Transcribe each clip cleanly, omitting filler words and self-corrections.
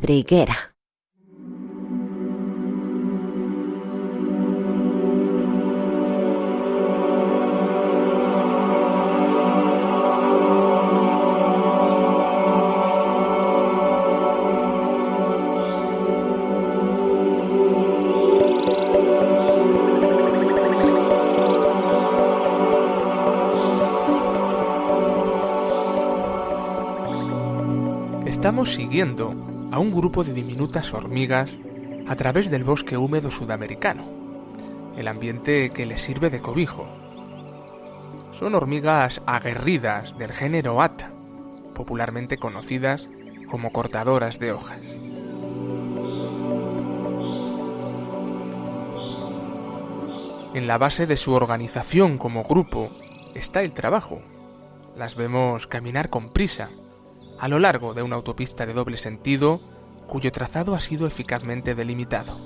madriguera. Estamos siguiendo a un grupo de diminutas hormigas a través del bosque húmedo sudamericano, el ambiente que les sirve de cobijo. Son hormigas aguerridas del género Atta, popularmente conocidas como cortadoras de hojas. En la base de su organización como grupo está el trabajo. Las vemos caminar con prisa a lo largo de una autopista de doble sentido cuyo trazado ha sido eficazmente delimitado.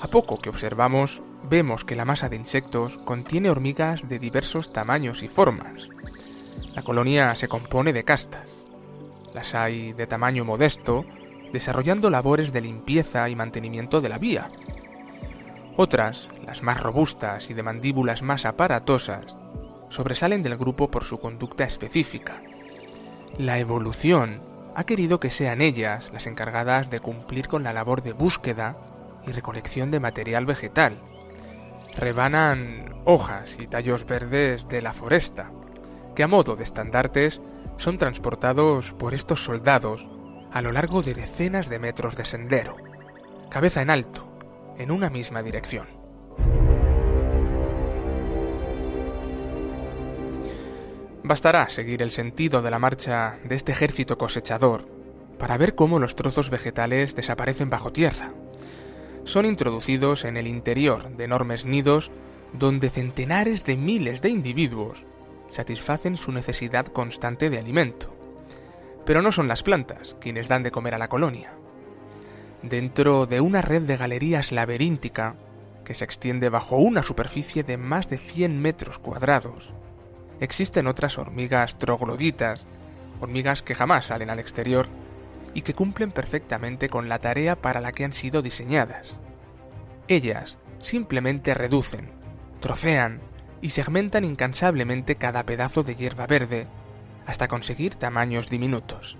A poco que observamos, vemos que la masa de insectos contiene hormigas de diversos tamaños y formas. La colonia se compone de castas. Las hay de tamaño modesto, desarrollando labores de limpieza y mantenimiento de la vía. Otras, las más robustas y de mandíbulas más aparatosas, sobresalen del grupo por su conducta específica. La evolución ha querido que sean ellas las encargadas de cumplir con la labor de búsqueda y recolección de material vegetal. Rebanan hojas y tallos verdes de la foresta, que a modo de estandartes son transportados por estos soldados a lo largo de decenas de metros de sendero, cabeza en alto, en una misma dirección. Bastará seguir el sentido de la marcha de este ejército cosechador para ver cómo los trozos vegetales desaparecen bajo tierra. Son introducidos en el interior de enormes nidos donde centenares de miles de individuos satisfacen su necesidad constante de alimento. Pero no son las plantas quienes dan de comer a la colonia. Dentro de una red de galerías laberíntica que se extiende bajo una superficie de más de 100 metros cuadrados, existen otras hormigas trogloditas, hormigas que jamás salen al exterior y que cumplen perfectamente con la tarea para la que han sido diseñadas. Ellas simplemente reducen, trocean y segmentan incansablemente cada pedazo de hierba verde hasta conseguir tamaños diminutos.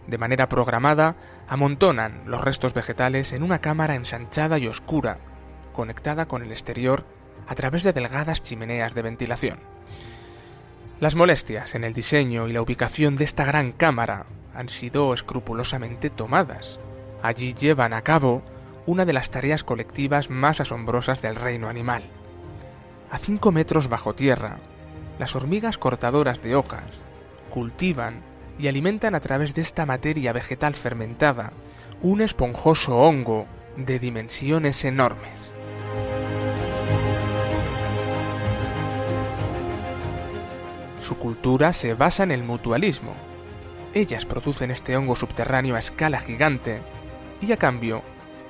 De manera programada, amontonan los restos vegetales en una cámara ensanchada y oscura, conectada con el exterior a través de delgadas chimeneas de ventilación. Las molestias en el diseño y la ubicación de esta gran cámara han sido escrupulosamente tomadas. Allí llevan a cabo una de las tareas colectivas más asombrosas del reino animal. A 5 metros bajo tierra, las hormigas cortadoras de hojas cultivan y alimentan a través de esta materia vegetal fermentada un esponjoso hongo de dimensiones enormes. Su cultura se basa en el mutualismo. Ellas producen este hongo subterráneo a escala gigante y a cambio,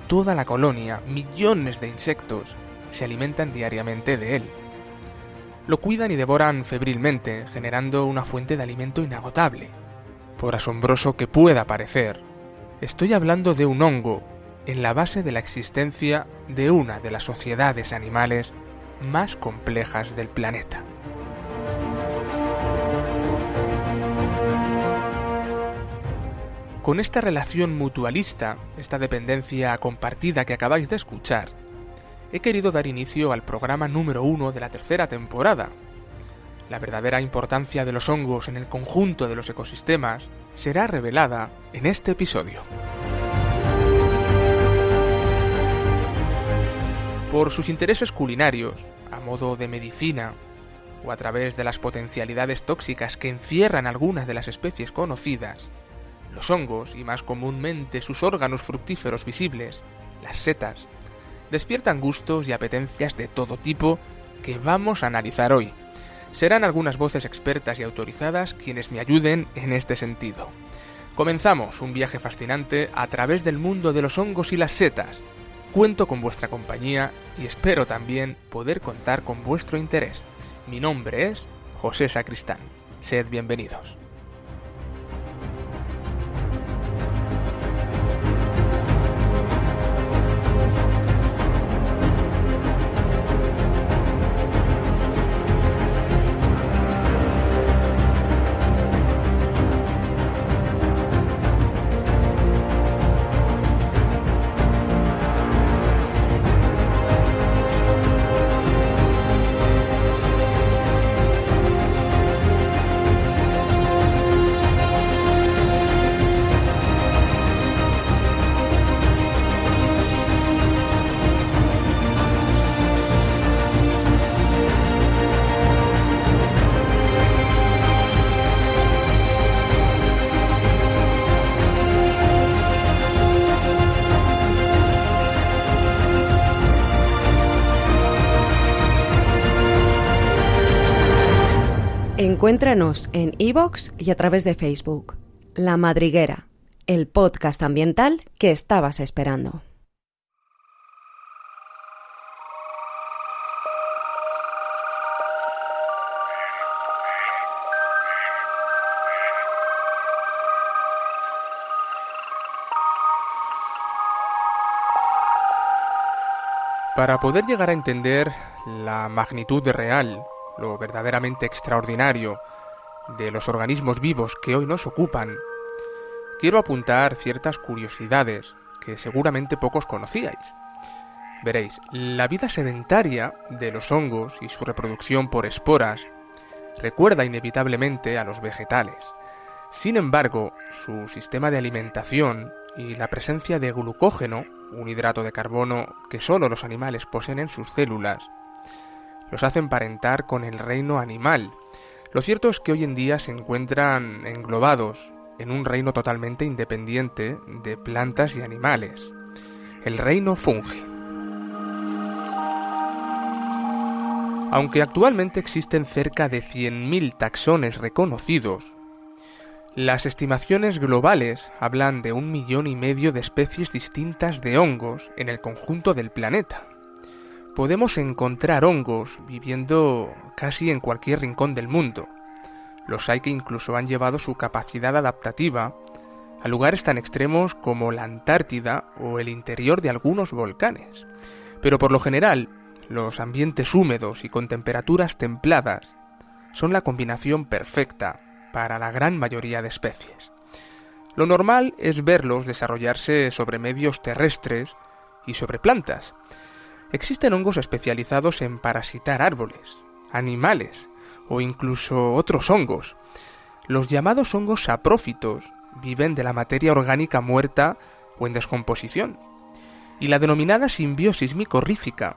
toda la colonia, millones de insectos, se alimentan diariamente de él. Lo cuidan y devoran febrilmente, generando una fuente de alimento inagotable. Por asombroso que pueda parecer, estoy hablando de un hongo en la base de la existencia de una de las sociedades animales más complejas del planeta. Con esta relación mutualista, esta dependencia compartida que acabáis de escuchar, he querido dar inicio al programa número 1 de la tercera temporada. La verdadera importancia de los hongos en el conjunto de los ecosistemas será revelada en este episodio. Por sus intereses culinarios, a modo de medicina, o a través de las potencialidades tóxicas que encierran algunas de las especies conocidas, los hongos, y más comúnmente sus órganos fructíferos visibles, las setas, despiertan gustos y apetencias de todo tipo que vamos a analizar hoy. Serán algunas voces expertas y autorizadas quienes me ayuden en este sentido. Comenzamos un viaje fascinante a través del mundo de los hongos y las setas. Cuento con vuestra compañía y espero también poder contar con vuestro interés. Mi nombre es José Sacristán. Sed bienvenidos. Encuéntranos en iVoox y a través de Facebook. La Madriguera, el podcast ambiental que estabas esperando. Para poder llegar a entender la magnitud real, lo verdaderamente extraordinario de los organismos vivos que hoy nos ocupan, quiero apuntar ciertas curiosidades que seguramente pocos conocíais. Veréis, la vida sedentaria de los hongos y su reproducción por esporas recuerda inevitablemente a los vegetales. Sin embargo, su sistema de alimentación y la presencia de glucógeno, un hidrato de carbono que solo los animales poseen en sus células, los hace emparentar con el reino animal. Lo cierto es que hoy en día se encuentran englobados en un reino totalmente independiente de plantas y animales, el reino fungi. Aunque actualmente existen cerca de 100.000 taxones reconocidos, las estimaciones globales hablan de 1,5 millones de especies distintas de hongos en el conjunto del planeta. Podemos encontrar hongos viviendo casi en cualquier rincón del mundo. Los hay que incluso han llevado su capacidad adaptativa a lugares tan extremos como la Antártida o el interior de algunos volcanes. Pero por lo general, los ambientes húmedos y con temperaturas templadas son la combinación perfecta para la gran mayoría de especies. Lo normal es verlos desarrollarse sobre medios terrestres y sobre plantas. Existen hongos especializados en parasitar árboles, animales o incluso otros hongos. Los llamados hongos saprófitos viven de la materia orgánica muerta o en descomposición. Y la denominada simbiosis micorrífica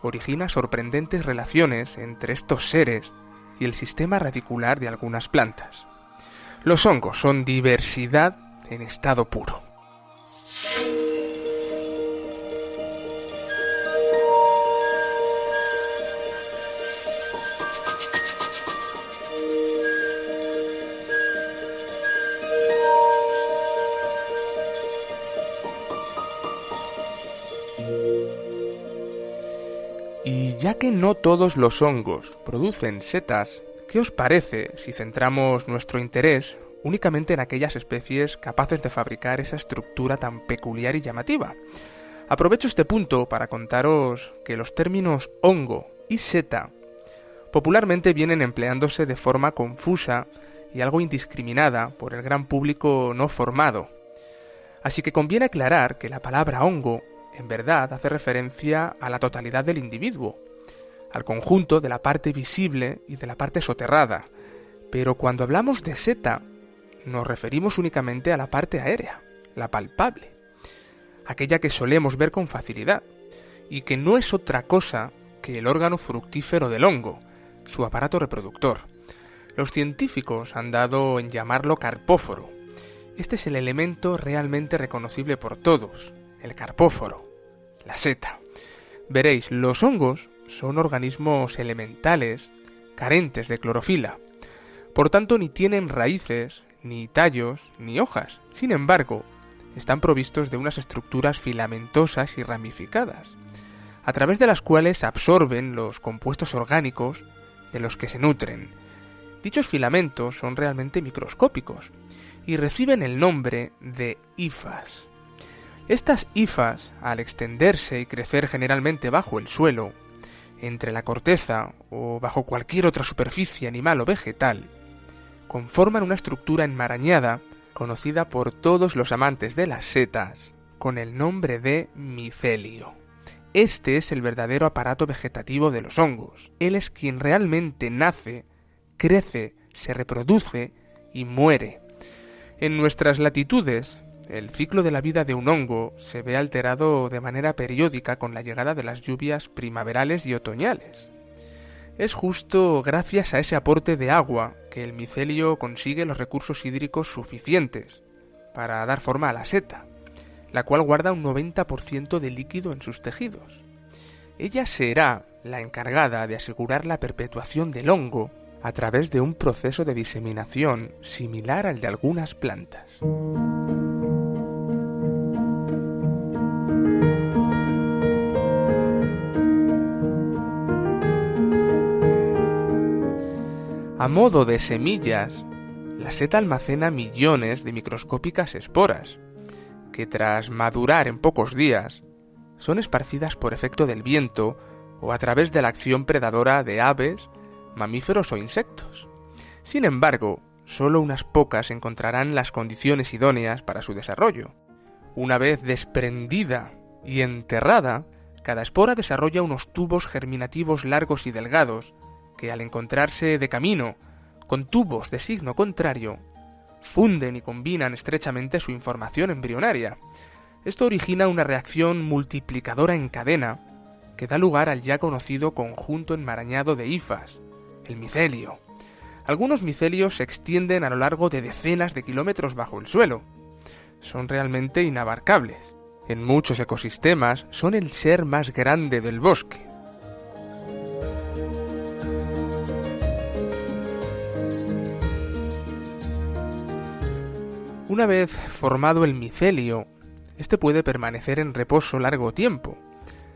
origina sorprendentes relaciones entre estos seres y el sistema radicular de algunas plantas. Los hongos son diversidad en estado puro. Y ya que no todos los hongos producen setas, ¿qué os parece si centramos nuestro interés únicamente en aquellas especies capaces de fabricar esa estructura tan peculiar y llamativa? Aprovecho este punto para contaros que los términos hongo y seta popularmente vienen empleándose de forma confusa y algo indiscriminada por el gran público no formado. Así que conviene aclarar que la palabra hongo en verdad hace referencia a la totalidad del individuo, al conjunto de la parte visible y de la parte soterrada, pero cuando hablamos de seta nos referimos únicamente a la parte aérea, la palpable, aquella que solemos ver con facilidad, y que no es otra cosa que el órgano fructífero del hongo, su aparato reproductor. Los científicos han dado en llamarlo carpóforo. Este es el elemento realmente reconocible por todos, el carpóforo, la seta. Veréis, los hongos son organismos elementales carentes de clorofila. Por tanto, ni tienen raíces, ni tallos, ni hojas. Sin embargo, están provistos de unas estructuras filamentosas y ramificadas, a través de las cuales absorben los compuestos orgánicos de los que se nutren. Dichos filamentos son realmente microscópicos y reciben el nombre de hifas. Estas hifas, al extenderse y crecer generalmente bajo el suelo, entre la corteza o bajo cualquier otra superficie animal o vegetal, conforman una estructura enmarañada conocida por todos los amantes de las setas con el nombre de micelio. Este es el verdadero aparato vegetativo de los hongos. Él es quien realmente nace, crece, se reproduce y muere. En nuestras latitudes, el ciclo de la vida de un hongo se ve alterado de manera periódica con la llegada de las lluvias primaverales y otoñales. Es justo gracias a ese aporte de agua que el micelio consigue los recursos hídricos suficientes para dar forma a la seta, la cual guarda un 90% de líquido en sus tejidos. Ella será la encargada de asegurar la perpetuación del hongo a través de un proceso de diseminación similar al de algunas plantas. A modo de semillas, la seta almacena millones de microscópicas esporas, que tras madurar en pocos días, son esparcidas por efecto del viento o a través de la acción predadora de aves, mamíferos o insectos. Sin embargo, solo unas pocas encontrarán las condiciones idóneas para su desarrollo. Una vez desprendida y enterrada, cada espora desarrolla unos tubos germinativos largos y delgados, que al encontrarse de camino con tubos de signo contrario, funden y combinan estrechamente su información embrionaria. Esto origina una reacción multiplicadora en cadena que da lugar al ya conocido conjunto enmarañado de hifas, el micelio. Algunos micelios se extienden a lo largo de decenas de kilómetros bajo el suelo. Son realmente inabarcables. En muchos ecosistemas son el ser más grande del bosque. Una vez formado el micelio, este puede permanecer en reposo largo tiempo,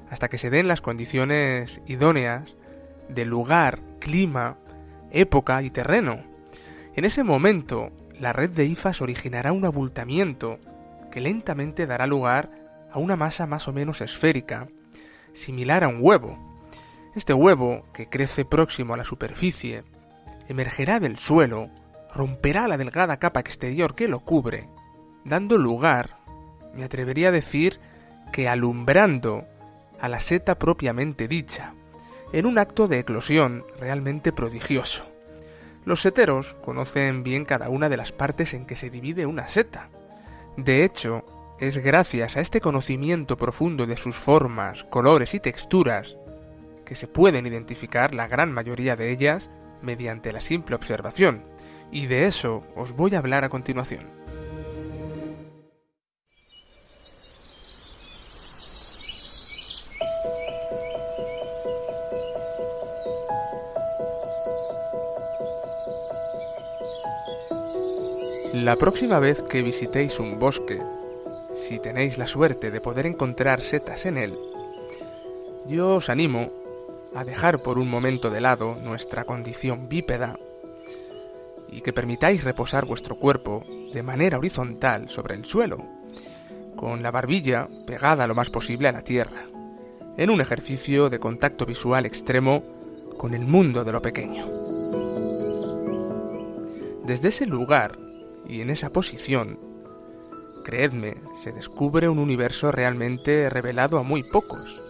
hasta que se den las condiciones idóneas de lugar, clima, época y terreno. En ese momento, la red de hifas originará un abultamiento que lentamente dará lugar a una masa más o menos esférica, similar a un huevo. Este huevo, que crece próximo a la superficie, emergerá del suelo, romperá la delgada capa exterior que lo cubre, dando lugar, me atrevería a decir, que alumbrando a la seta propiamente dicha, en un acto de eclosión realmente prodigioso. Los seteros conocen bien cada una de las partes en que se divide una seta. De hecho, es gracias a este conocimiento profundo de sus formas, colores y texturas que se pueden identificar la gran mayoría de ellas mediante la simple observación. Y de eso os voy a hablar a continuación. La próxima vez que visitéis un bosque, si tenéis la suerte de poder encontrar setas en él, yo os animo a dejar por un momento de lado nuestra condición bípeda y que permitáis reposar vuestro cuerpo de manera horizontal sobre el suelo, con la barbilla pegada lo más posible a la tierra, en un ejercicio de contacto visual extremo con el mundo de lo pequeño. Desde ese lugar y en esa posición, creedme, se descubre un universo realmente revelado a muy pocos.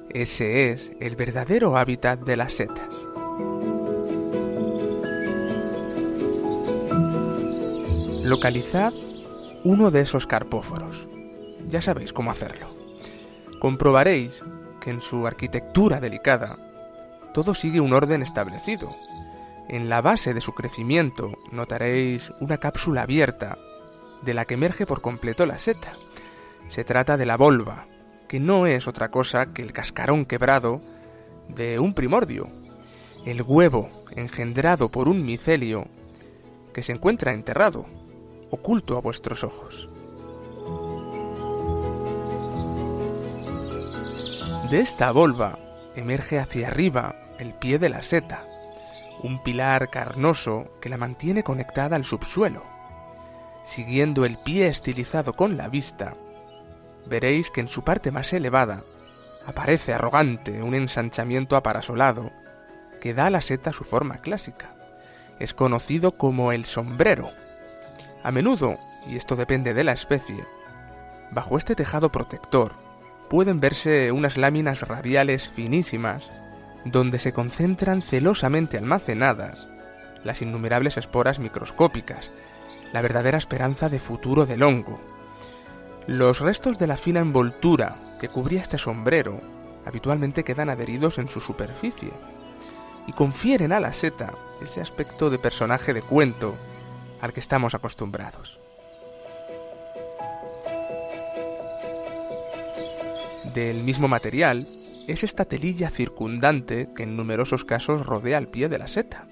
Ese es el verdadero hábitat de las setas. Localizad uno de esos carpóforos. Ya sabéis cómo hacerlo. Comprobaréis que en su arquitectura delicada todo sigue un orden establecido. En la base de su crecimiento notaréis una cápsula abierta de la que emerge por completo la seta. Se trata de la volva, que no es otra cosa que el cascarón quebrado de un primordio, el huevo engendrado por un micelio que se encuentra enterrado, oculto a vuestros ojos. De esta volva emerge hacia arriba el pie de la seta, un pilar carnoso que la mantiene conectada al subsuelo. Siguiendo el pie estilizado con la vista, veréis que en su parte más elevada aparece arrogante un ensanchamiento aparasolado que da a la seta su forma clásica. Es conocido como el sombrero. A menudo, y esto depende de la especie, bajo este tejado protector pueden verse unas láminas radiales finísimas donde se concentran celosamente almacenadas las innumerables esporas microscópicas, la verdadera esperanza de futuro del hongo. Los restos de la fina envoltura que cubría este sombrero habitualmente quedan adheridos en su superficie y confieren a la seta ese aspecto de personaje de cuento al que estamos acostumbrados. Del mismo material es esta telilla circundante que en numerosos casos rodea el pie de la seta.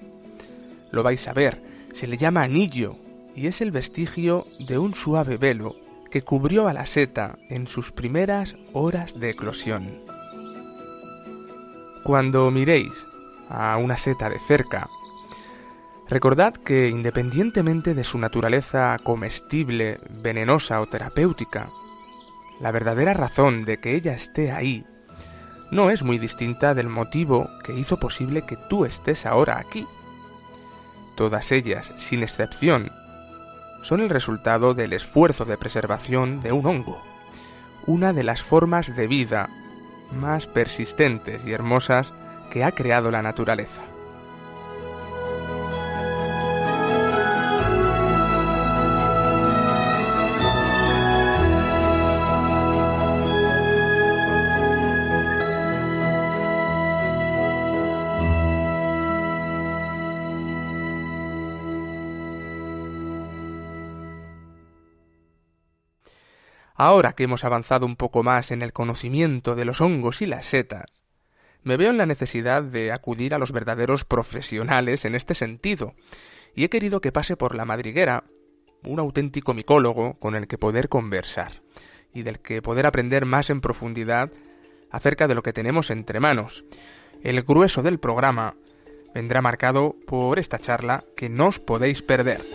lo vais a ver, se le llama anillo y es el vestigio de un suave velo que cubrió a la seta en sus primeras horas de eclosión. Cuando miréis a una seta de cerca, recordad que independientemente de su naturaleza comestible, venenosa o terapéutica, la verdadera razón de que ella esté ahí no es muy distinta del motivo que hizo posible que tú estés ahora aquí. Todas ellas, sin excepción, son el resultado del esfuerzo de preservación de un hongo, una de las formas de vida más persistentes y hermosas que ha creado la naturaleza. Ahora que hemos avanzado un poco más en el conocimiento de los hongos y las setas, me veo en la necesidad de acudir a los verdaderos profesionales en este sentido, y he querido que pase por la madriguera un auténtico micólogo con el que poder conversar, y del que poder aprender más en profundidad acerca de lo que tenemos entre manos. El grueso del programa vendrá marcado por esta charla que no os podéis perder.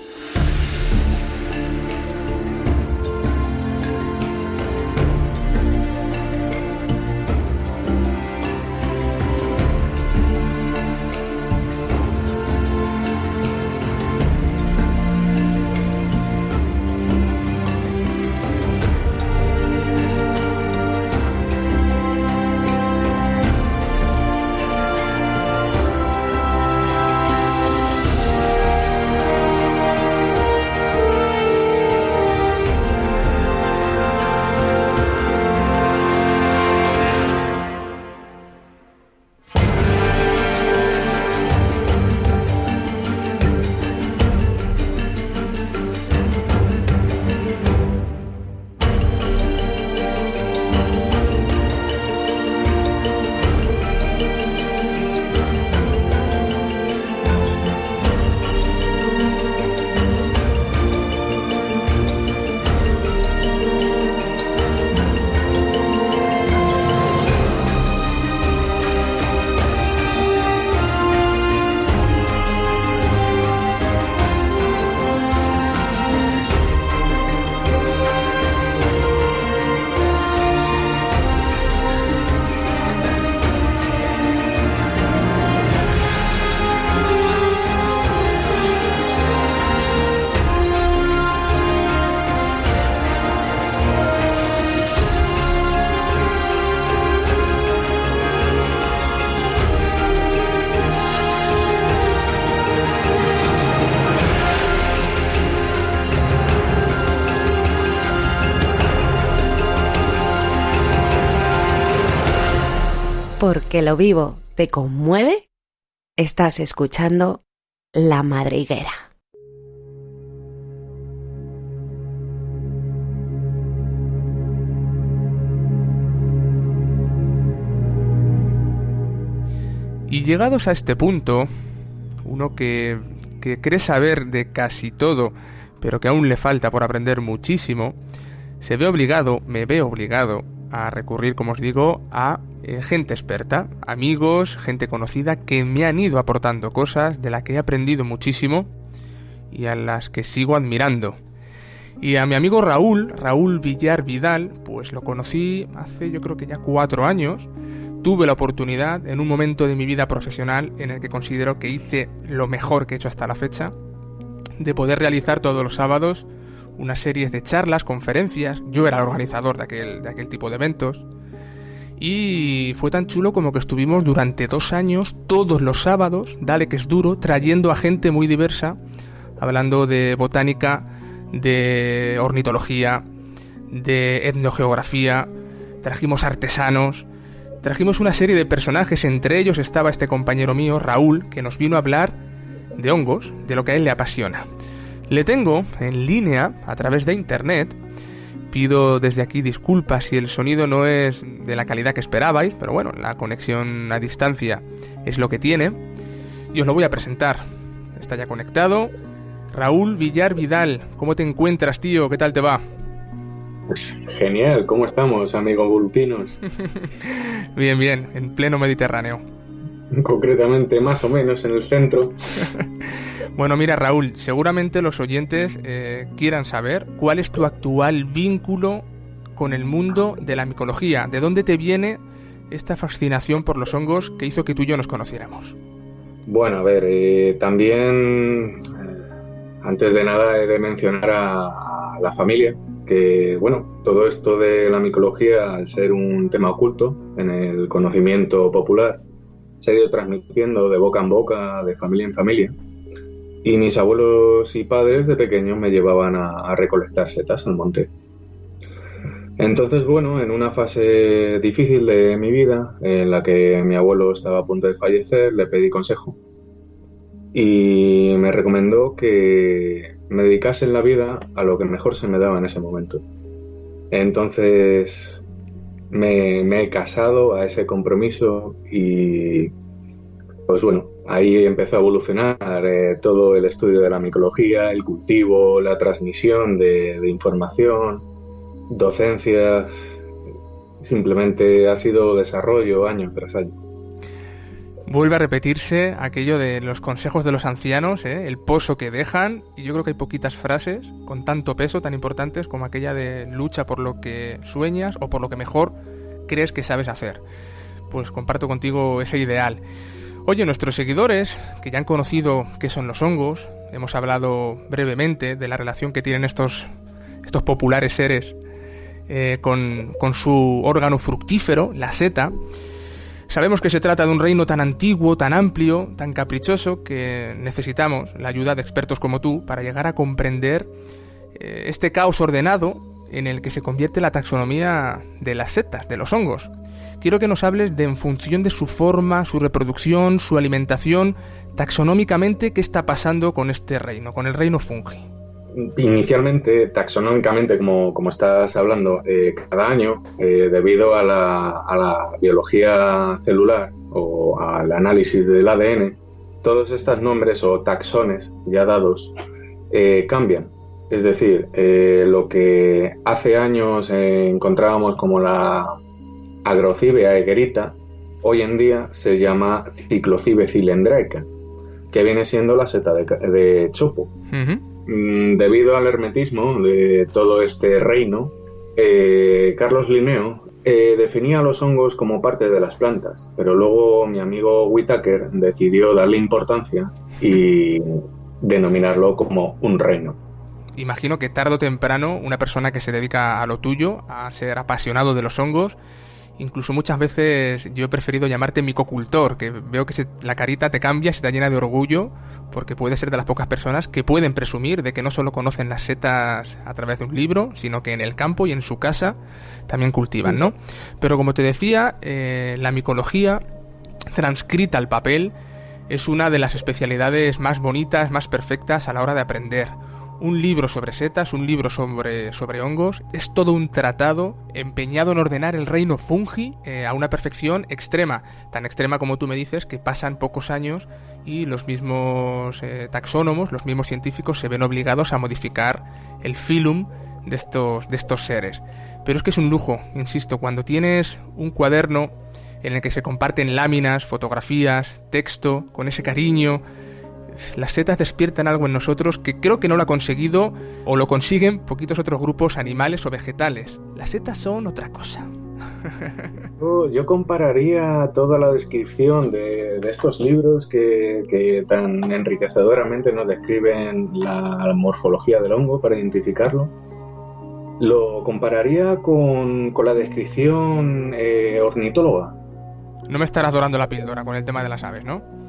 Porque lo vivo te conmueve, estás escuchando La Madriguera. Y llegados a este punto, uno que cree saber de casi todo, pero que aún le falta por aprender muchísimo, me ve obligado a recurrir, como os digo, a gente experta, amigos, gente conocida que me han ido aportando cosas de las que he aprendido muchísimo y a las que sigo admirando. Y a mi amigo Raúl Villar Vidal, pues lo conocí hace yo creo que ya 4 años. Tuve la oportunidad en un momento de mi vida profesional en el que considero que hice lo mejor que he hecho hasta la fecha, de poder realizar todos los sábados una serie de charlas, conferencias. Yo era el organizador de aquel tipo de eventos. Y fue tan chulo como que estuvimos durante 2 años, todos los sábados, dale que es duro, trayendo a gente muy diversa, hablando de botánica, de ornitología, de etnogeografía, trajimos artesanos, trajimos una serie de personajes, entre ellos estaba este compañero mío, Raúl, que nos vino a hablar de hongos, de lo que a él le apasiona. Le tengo en línea, a través de internet. Pido desde aquí disculpas si el sonido no es de la calidad que esperabais, pero bueno, la conexión a distancia es lo que tiene. Y os lo voy a presentar. está ya conectado. Raúl Villar Vidal, ¿cómo te encuentras, tío? ¿Qué tal te va? Genial, ¿cómo estamos, amigos vulpinos? Bien, bien, en pleno Mediterráneo. Concretamente, más o menos, en el centro. Bueno, mira, Raúl, seguramente los oyentes quieran saber cuál es tu actual vínculo con el mundo de la micología. ¿De dónde te viene esta fascinación por los hongos que hizo que tú y yo nos conociéramos? Bueno, a ver, también, antes de nada, he de mencionar a la familia, que, bueno, todo esto de la micología, al ser un tema oculto en el conocimiento popular, se ha ido transmitiendo de boca en boca, de familia en familia. Y mis abuelos y padres de pequeños me llevaban a recolectar setas al monte. Entonces, bueno, en una fase difícil de mi vida, en la que mi abuelo estaba a punto de fallecer, le pedí consejo. Y me recomendó que me dedicase en la vida a lo que mejor se me daba en ese momento. Entonces me he casado a ese compromiso y, pues bueno, ahí empezó a evolucionar todo el estudio de la micología, el cultivo, la transmisión de información, docencia. Simplemente ha sido desarrollo año tras año. Vuelve a repetirse aquello de los consejos de los ancianos, el pozo que dejan, y yo creo que hay poquitas frases con tanto peso, tan importantes como aquella de lucha por lo que sueñas o por lo que mejor crees que sabes hacer. Pues comparto contigo ese ideal. Oye, nuestros seguidores, que ya han conocido qué son los hongos, hemos hablado brevemente de la relación que tienen estos populares seres con su órgano fructífero, la seta. Sabemos que se trata de un reino tan antiguo, tan amplio, tan caprichoso, que necesitamos la ayuda de expertos como tú para llegar a comprender este caos ordenado en el que se convierte la taxonomía de las setas, de los hongos. Quiero que nos hables de, en función de su forma, su reproducción, su alimentación, taxonómicamente, qué está pasando con este reino, con el reino fungi. Inicialmente, taxonómicamente, como estás hablando, cada año, debido a la biología celular o al análisis del ADN, todos estos nombres o taxones ya dados cambian. Es decir, lo que hace años encontrábamos como la Agrocibea egerita, hoy en día se llama Cyclocibe cylindrica, que viene siendo la seta de chopo. Uh-huh. Debido al hermetismo de todo este reino, Carlos Linneo definía a los hongos como parte de las plantas, pero luego mi amigo Whitaker decidió darle importancia y denominarlo como un reino. Imagino que tarde o temprano una persona que se dedica a lo tuyo, a ser apasionado de los hongos, incluso muchas veces yo he preferido llamarte micocultor, que veo que la carita te cambia, se te llena de orgullo, porque puedes ser de las pocas personas que pueden presumir de que no solo conocen las setas a través de un libro, sino que en el campo y en su casa también cultivan, ¿no? Pero como te decía, la micología transcrita al papel es una de las especialidades más bonitas, más perfectas a la hora de aprender. Un libro sobre setas, un libro sobre hongos, es todo un tratado empeñado en ordenar el reino fungi a una perfección extrema, tan extrema como tú me dices, que pasan pocos años y los mismos taxónomos, los mismos científicos se ven obligados a modificar el filum de estos seres. Pero es que es un lujo, insisto, cuando tienes un cuaderno en el que se comparten láminas, fotografías, texto, con ese cariño. Las setas despiertan algo en nosotros que creo que no lo ha conseguido o lo consiguen poquitos otros grupos animales o vegetales. Las setas son otra cosa. Yo compararía toda la descripción de estos libros que tan enriquecedoramente nos describen la morfología del hongo para identificarlo. Lo compararía con la descripción ornitóloga. No me estarás dorando la píldora con el tema de las aves, ¿no?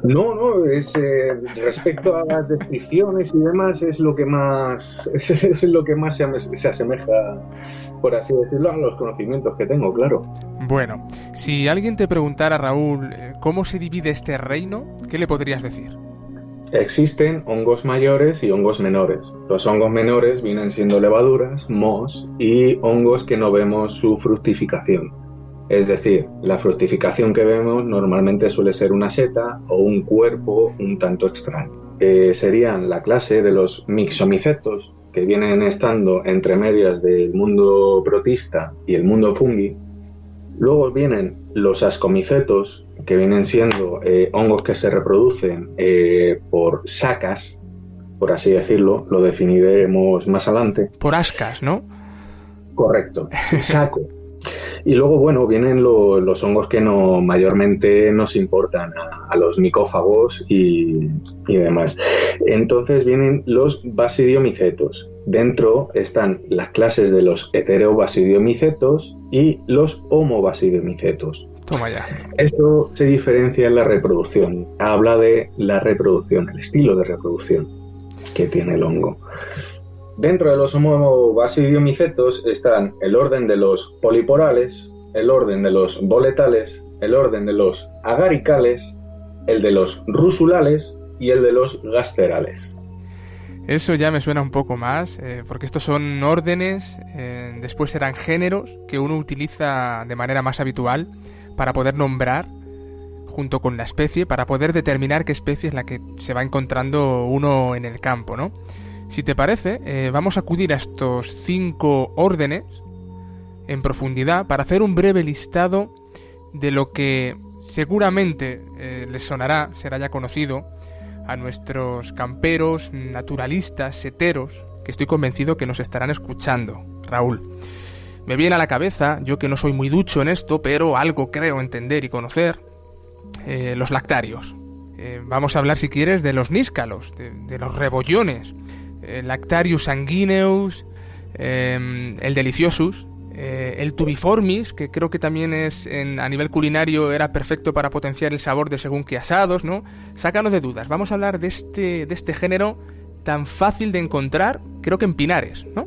No, es respecto a las descripciones y demás es lo que más se asemeja, por así decirlo, a los conocimientos que tengo, claro. Bueno, si alguien te preguntara, Raúl, ¿cómo se divide este reino? ¿Qué le podrías decir? Existen hongos mayores y hongos menores. Los hongos menores vienen siendo levaduras, mohos y hongos que no vemos su fructificación. Es decir, la fructificación que vemos normalmente suele ser una seta o un cuerpo un tanto extraño. Serían la clase de los mixomicetos, que vienen estando entre medias del mundo protista y el mundo fungi. Luego vienen los ascomicetos, que vienen siendo hongos que se reproducen por sacas, por así decirlo, lo definiremos más adelante. Por ascas, ¿no? Correcto, saco. Y luego, bueno, vienen los hongos que mayormente nos importan a los micófagos y demás. Entonces vienen los basidiomicetos. Dentro están las clases de los heterobasidiomicetos y los homobasidiomicetos. Toma ya. Esto se diferencia en la reproducción. Habla de la reproducción, el estilo de reproducción que tiene el hongo. Dentro de los homobasidiomicetos están el orden de los poliporales, el orden de los boletales, el orden de los agaricales, el de los rusulales y el de los gasterales. Eso ya me suena un poco más, porque estos son órdenes, después serán géneros que uno utiliza de manera más habitual para poder nombrar junto con la especie, para poder determinar qué especie es la que se va encontrando uno en el campo, ¿no? Si te parece, vamos a acudir a estos 5 órdenes en profundidad para hacer un breve listado de lo que seguramente les sonará, será ya conocido a nuestros camperos, naturalistas, seteros, que estoy convencido que nos estarán escuchando. Raúl, me viene a la cabeza, yo que no soy muy ducho en esto, pero algo creo entender y conocer, los lactarios. Vamos a hablar, si quieres, de los níscalos, de los rebollones, Lactarius sanguineus, el deliciosus, el tubiformis, que creo que también es a nivel culinario era perfecto para potenciar el sabor de según qué asados, ¿no? Sácanos de dudas, vamos a hablar de este género tan fácil de encontrar, creo que en pinares, ¿no?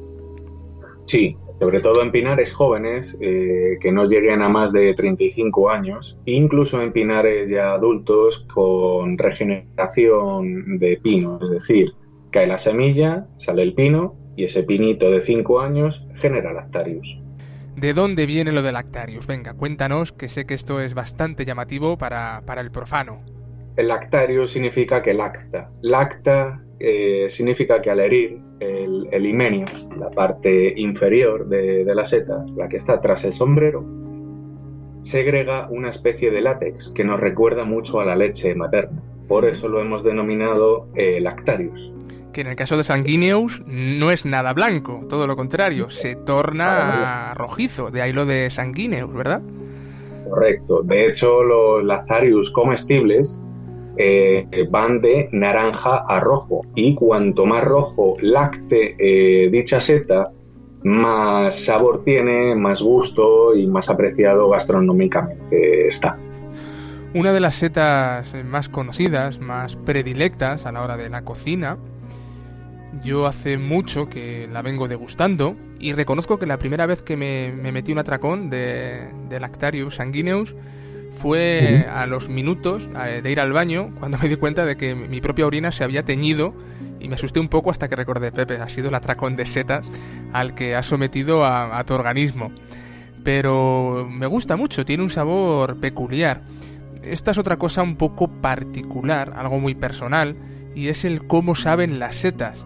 Sí, sobre todo en pinares jóvenes que no lleguen a más de 35 años, incluso en pinares ya adultos con regeneración de pino, es decir, cae la semilla, sale el pino y ese pinito de 5 años genera Lactarius. ¿De dónde viene lo de Lactarius? Venga, cuéntanos, que sé que esto es bastante llamativo para el profano. El Lactarius significa que lacta. Lacta significa que al herir el himenio, la parte inferior de la seta, la que está tras el sombrero, segrega una especie de látex que nos recuerda mucho a la leche materna. Por eso lo hemos denominado Lactarius. Que en el caso de Sanguineus no es nada blanco, todo lo contrario, se torna rojizo, de ahí lo de Sanguineus, ¿verdad? Correcto. De hecho, los Lactarius comestibles van de naranja a rojo, y cuanto más rojo lacte dicha seta, más sabor tiene, más gusto y más apreciado gastronómicamente está. Una de las setas más conocidas, más predilectas a la hora de la cocina, yo hace mucho que la vengo degustando y reconozco que la primera vez que me metí un atracón de Lactarius sanguineus fue a los minutos de ir al baño, cuando me di cuenta de que mi propia orina se había teñido, y me asusté un poco hasta que recordé: Pepe, ha sido el atracón de setas al que has sometido a tu organismo. Pero me gusta mucho, tiene un sabor peculiar. Esta es otra cosa un poco particular, algo muy personal, y es el cómo saben las setas.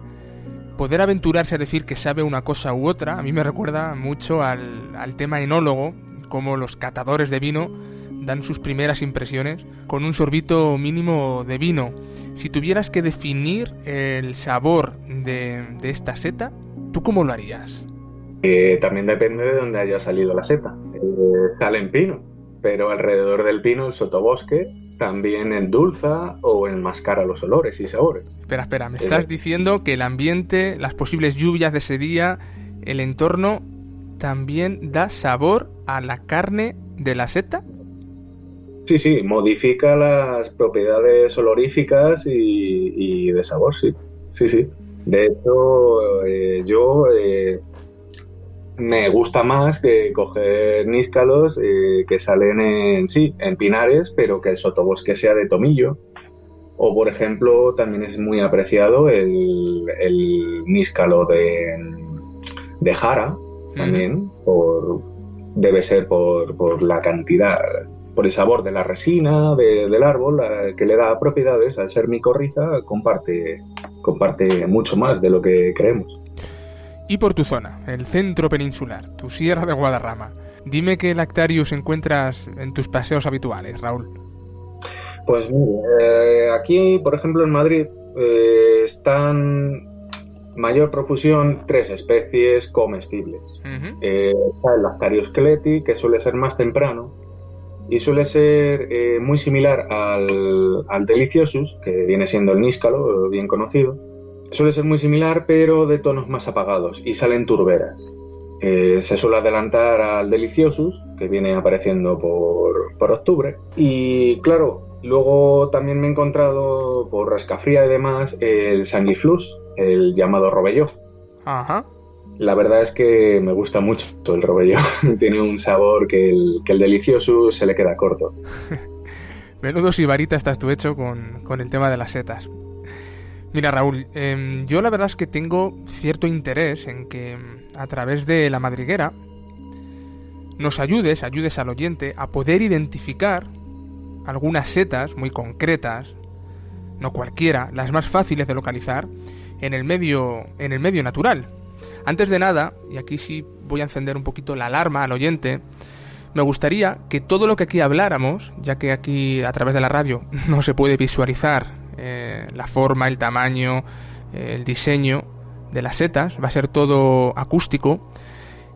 Poder aventurarse a decir que sabe una cosa u otra, a mí me recuerda mucho al tema enólogo, como los catadores de vino dan sus primeras impresiones con un sorbito mínimo de vino. Si tuvieras que definir el sabor de esta seta, ¿tú cómo lo harías? También depende de dónde haya salido la seta. Sale en pino, pero alrededor del pino, el sotobosque, también endulza o enmascara los olores y sabores. Espera, ¿me estás diciendo que el ambiente, las posibles lluvias de ese día, el entorno, también da sabor a la carne de la seta? Sí, modifica las propiedades oloríficas y de sabor, sí. De hecho, yo me gusta más que coger níscalos que salen en pinares, pero que el sotobosque sea de tomillo. O, por ejemplo, también es muy apreciado el níscalo de jara, también, debe ser por la cantidad, por el sabor de la resina del árbol, que le da propiedades. Al ser micorriza, comparte mucho más de lo que creemos. Y por tu zona, el centro peninsular, tu Sierra de Guadarrama, dime qué Lactarius encuentras en tus paseos habituales, Raúl. Pues mira, aquí, por ejemplo, en Madrid, están mayor profusión 3 especies comestibles. Uh-huh. Está el Lactarius cleti, que suele ser más temprano y suele ser muy similar al Deliciosus, que viene siendo el níscalo, bien conocido. Suele ser muy similar, pero de tonos más apagados, y salen turberas. Se suele adelantar al Deliciosus, que viene apareciendo por octubre. Y claro, luego también me he encontrado, por Rascafría y demás, el Sanguiflux, el llamado Rovelló. Ajá. La verdad es que me gusta mucho el Rovelló. Tiene un sabor que el Deliciosus se le queda corto. Menudo sibarita estás tú hecho con el tema de las setas. Mira, Raúl, yo la verdad es que tengo cierto interés en que a través de la madriguera nos ayudes al oyente a poder identificar algunas setas muy concretas, no cualquiera, las más fáciles de localizar en el medio natural. Antes de nada, y aquí sí voy a encender un poquito la alarma al oyente, me gustaría que todo lo que aquí habláramos, ya que aquí a través de la radio no se puede visualizar la forma, el tamaño, el diseño de las setas, va a ser todo acústico,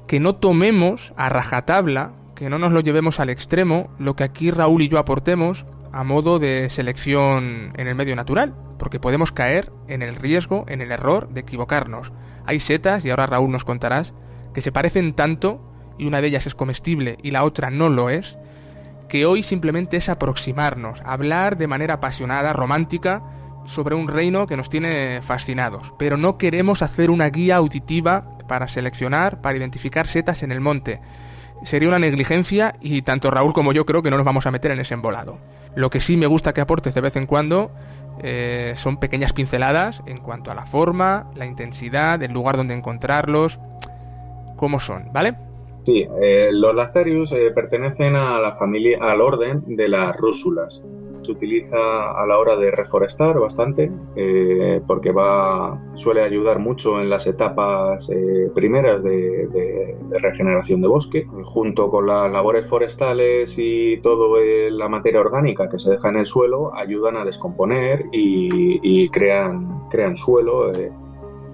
que no tomemos a rajatabla, que no nos lo llevemos al extremo, lo que aquí Raúl y yo aportemos a modo de selección en el medio natural, porque podemos caer en el riesgo, en el error de equivocarnos. Hay setas, y ahora Raúl nos contarás, que se parecen tanto, y una de ellas es comestible y la otra no lo es, que hoy simplemente es aproximarnos, hablar de manera apasionada, romántica, sobre un reino que nos tiene fascinados. Pero no queremos hacer una guía auditiva para seleccionar, para identificar setas en el monte. Sería una negligencia y tanto Raúl como yo creo que no nos vamos a meter en ese embolado. Lo que sí me gusta que aportes de vez en cuando son pequeñas pinceladas en cuanto a la forma, la intensidad, el lugar donde encontrarlos, cómo son, ¿vale? Sí, los Lactarius pertenecen a la familia, al orden de las rúsulas. Se utiliza a la hora de reforestar bastante, porque suele ayudar mucho en las etapas primeras de regeneración de bosque, junto con las labores forestales y toda la materia orgánica que se deja en el suelo, ayudan a descomponer y crean suelo,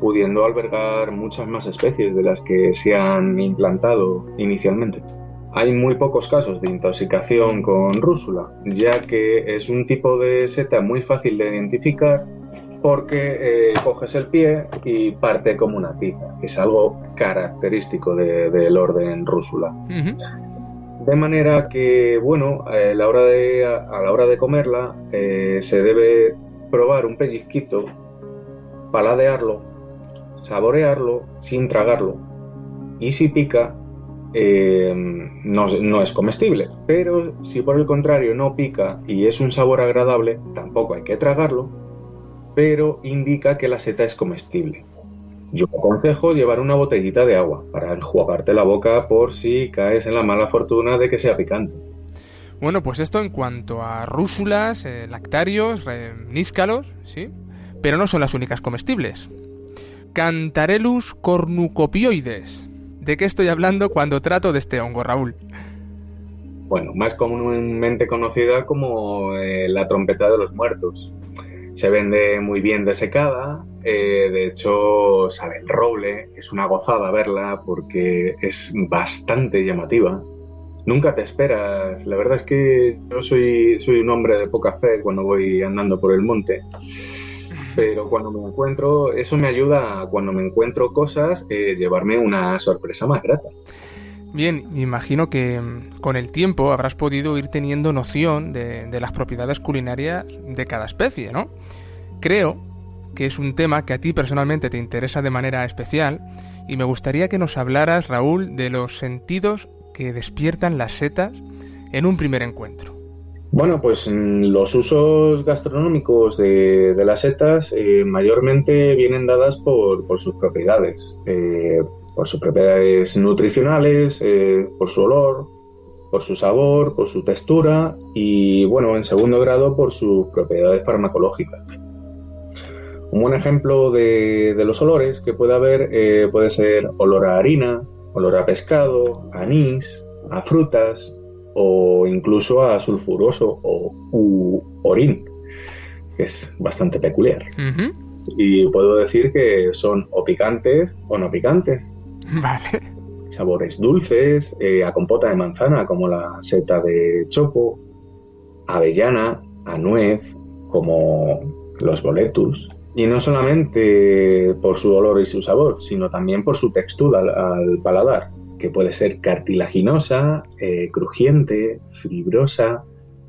pudiendo albergar muchas más especies de las que se han implantado inicialmente. Hay muy pocos casos de intoxicación con rúsula, ya que es un tipo de seta muy fácil de identificar porque coges el pie y parte como una tiza, que es algo característico del orden rúsula. Uh-huh. De manera que, bueno, a la hora de comerla se debe probar un pellizquito, paladearlo, saborearlo sin tragarlo, y si pica no es comestible, pero si por el contrario no pica y es un sabor agradable, tampoco hay que tragarlo, pero indica que la seta es comestible. Yo aconsejo llevar una botellita de agua para enjuagarte la boca por si caes en la mala fortuna de que sea picante. Bueno, pues esto en cuanto a rúsulas, lactarios, níscalos, ¿sí? Pero no son las únicas comestibles. Cantarellus cornucopioides. ¿De qué estoy hablando cuando trato de este hongo, Raúl? Bueno, más comúnmente conocida como la trompeta de los muertos. Se vende muy bien desecada, de hecho sale el roble, es una gozada verla porque es bastante llamativa. Nunca te esperas, la verdad es que yo soy un hombre de poca fe cuando voy andando por el monte. Pero cuando me encuentro, eso me ayuda, cuando me encuentro cosas, llevarme una sorpresa más grata. Bien, imagino que con el tiempo habrás podido ir teniendo noción de las propiedades culinarias de cada especie, ¿no? Creo que es un tema que a ti personalmente te interesa de manera especial y me gustaría que nos hablaras, Raúl, de los sentidos que despiertan las setas en un primer encuentro. Bueno, pues los usos gastronómicos de las setas mayormente vienen dadas por sus propiedades. por sus propiedades nutricionales, por su olor, por su sabor, por su textura y, bueno, en segundo grado, por sus propiedades farmacológicas. Un buen ejemplo de los olores que puede haber puede ser olor a harina, olor a pescado, a anís, a frutas o incluso a sulfuroso o orín, que es bastante peculiar. Uh-huh. Y puedo decir que son o picantes o no picantes. Vale. Sabores dulces, a compota de manzana como la seta de choco, a avellana, a nuez como los boletus. Y no solamente por su olor y su sabor, sino también por su textura al paladar, que puede ser cartilaginosa, crujiente, fibrosa,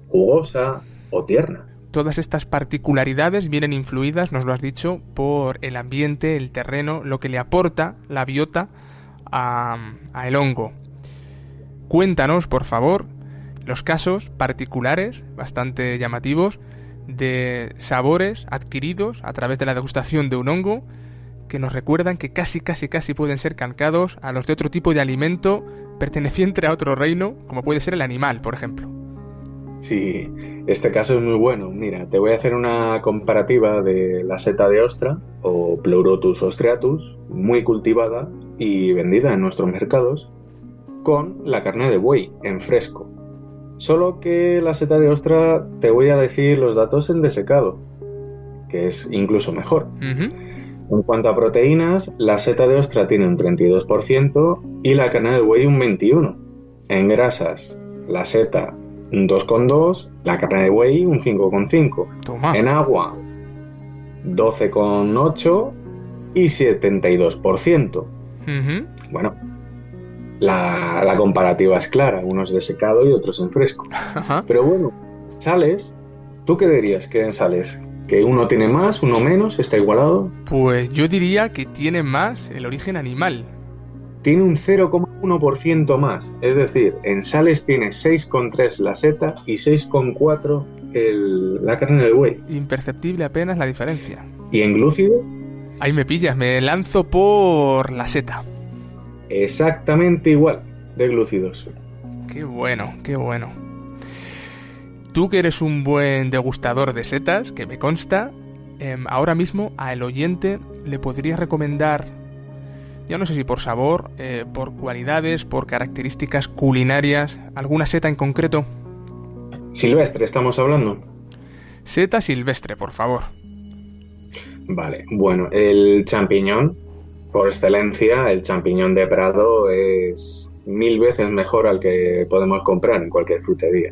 jugosa o tierna. Todas estas particularidades vienen influidas, nos lo has dicho, por el ambiente, el terreno, lo que le aporta la biota a el hongo. Cuéntanos, por favor, los casos particulares, bastante llamativos, de sabores adquiridos a través de la degustación de un hongo que nos recuerdan que casi pueden ser calcados a los de otro tipo de alimento perteneciente a otro reino, como puede ser el animal, por ejemplo. Sí, este caso es muy bueno. Mira, te voy a hacer una comparativa de la seta de ostra o Pleurotus ostreatus, muy cultivada y vendida en nuestros mercados, con la carne de buey en fresco. Solo que la seta de ostra te voy a decir los datos en desecado, que es incluso mejor. Uh-huh. En cuanto a proteínas, la seta de ostra tiene un 32% y la carne de buey un 21%. En grasas, la seta un 2,2%, la carne de buey un 5,5%. Toma. En agua, 12,8% y 72%. Uh-huh. Bueno, la comparativa es clara, unos de secado y otros en fresco. Ajá. Pero bueno, sales, ¿tú qué dirías que en sales? ¿Que uno tiene más, uno menos, está igualado? Pues yo diría que tiene más el origen animal. Tiene un 0,1% más, es decir, en sales tiene 6,3 la seta y 6,4 la carne de buey. Imperceptible apenas la diferencia. ¿Y en glúcido? Ahí me pillas, me lanzo por la seta. Exactamente igual de glúcidos. Qué bueno, qué bueno. Tú que eres un buen degustador de setas, que me consta, ahora mismo al oyente le podrías recomendar, ya no sé si por sabor, por cualidades, por características culinarias, alguna seta en concreto. Silvestre, estamos hablando. Seta silvestre, por favor. Vale, bueno, el champiñón, por excelencia, el champiñón de Prado es 1000 veces mejor al que podemos comprar en cualquier frutería.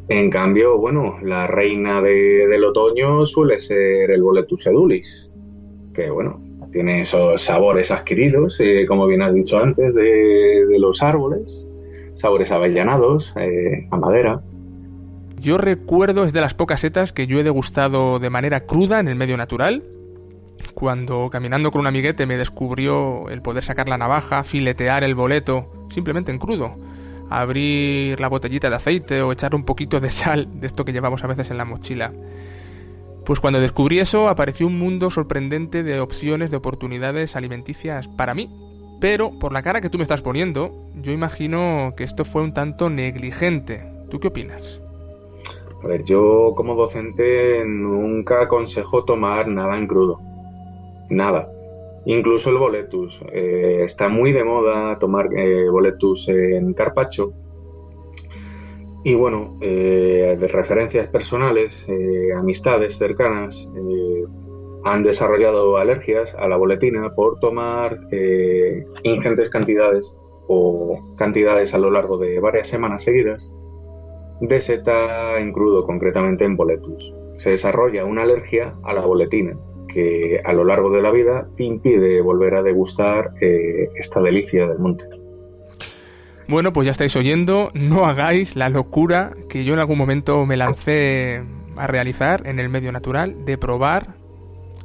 En cambio, bueno, la reina del otoño suele ser el Boletus edulis, que bueno, tiene esos sabores adquiridos, como bien has dicho antes, de los árboles, sabores avellanados, a madera. Yo recuerdo, es de las pocas setas que yo he degustado de manera cruda en el medio natural, cuando caminando con un amiguete me descubrió el poder sacar la navaja, filetear el boleto, simplemente en crudo, abrir la botellita de aceite o echar un poquito de sal, de esto que llevamos a veces en la mochila. Pues cuando descubrí eso, apareció un mundo sorprendente de opciones, de oportunidades alimenticias para mí. Pero, por la cara que tú me estás poniendo, yo imagino que esto fue un tanto negligente. ¿Tú qué opinas? A ver, yo como docente nunca aconsejo tomar nada en crudo. Nada. Incluso el boletus. Está muy de moda tomar boletus en carpaccio. Y bueno, de referencias personales, amistades cercanas han desarrollado alergias a la boletina por tomar ingentes cantidades o cantidades a lo largo de varias semanas seguidas de seta en crudo, concretamente en boletus. Se desarrolla una alergia a la boletina que a lo largo de la vida te impide volver a degustar esta delicia del monte. Bueno, pues ya estáis oyendo, no hagáis la locura que yo en algún momento me lancé a realizar en el medio natural, de probar,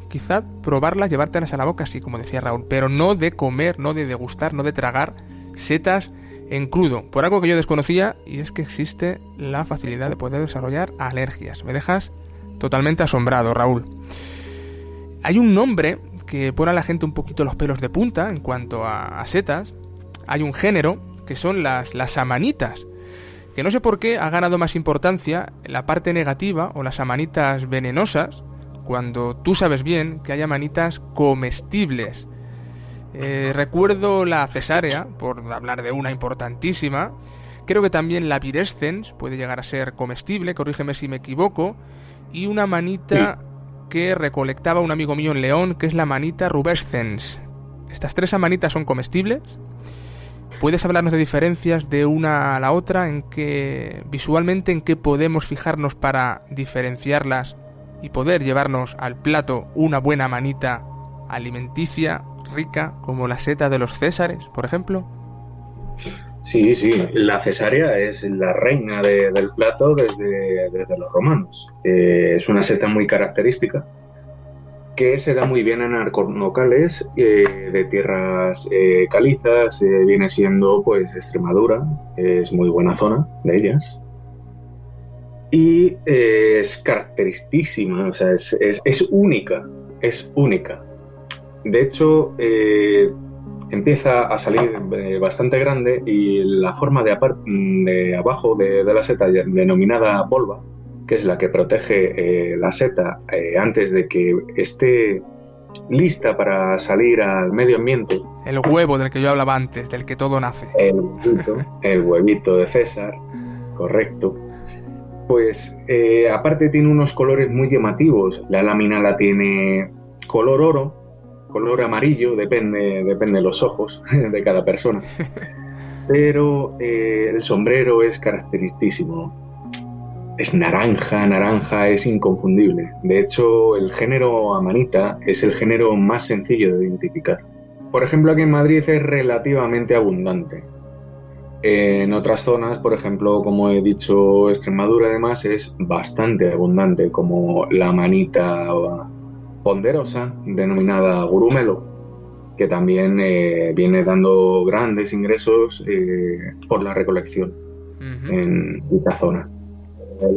quizá probarlas, llevártelas a la boca, así como decía Raúl, pero no de comer, no de degustar, no de tragar setas en crudo, por algo que yo desconocía, y es que existe la facilidad de poder desarrollar alergias. Me dejas totalmente asombrado, Raúl. Hay un nombre que pone a la gente un poquito los pelos de punta en cuanto a setas. Hay un género que son las amanitas, que no sé por qué ha ganado más importancia en la parte negativa, o las amanitas venenosas, cuando tú sabes bien que hay amanitas comestibles. Recuerdo la cesárea, por hablar de una importantísima. Creo que también la virescens puede llegar a ser comestible, corrígeme si me equivoco. Y una manita que recolectaba un amigo mío en León, que es la manita rubescens. Estas 3 amanitas son comestibles. ¿Puedes hablarnos de diferencias de una a la otra? Visualmente, en qué podemos fijarnos para diferenciarlas y poder llevarnos al plato una buena manita alimenticia, rica, como la seta de los césares, por ejemplo? Sí, la cesárea es la reina del plato desde los romanos. Es una seta muy característica que se da muy bien en arconocales de tierras calizas. Viene siendo pues Extremadura, es muy buena zona de ellas. Y es caracterísima, o sea, es única, es única. De hecho, empieza a salir bastante grande, y la forma de abajo de la seta, denominada volva, que es la que protege la seta antes de que esté lista para salir al medio ambiente. El huevo del que yo hablaba antes, del que todo nace. El huevito de César, correcto. Pues aparte tiene unos colores muy llamativos. La lámina la tiene color oro, color amarillo, depende de los ojos de cada persona. Pero el sombrero es caracterísimo. Es naranja, es inconfundible. De hecho, el género amanita es el género más sencillo de identificar. Por ejemplo, aquí en Madrid es relativamente abundante. En otras zonas, por ejemplo, como he dicho, Extremadura además es bastante abundante, como la amanita ponderosa, denominada gurumelo, que también viene dando grandes ingresos por la recolección en esta zona.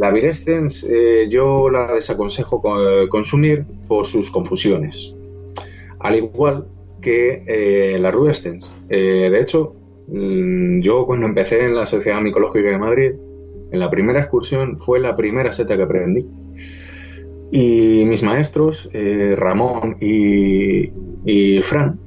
La virescens yo la desaconsejo consumir por sus confusiones, al igual que la rubescens. De hecho, yo cuando empecé en la Sociedad Micológica de Madrid, en la primera excursión fue la primera seta que aprendí. Y mis maestros, Ramón y Fran,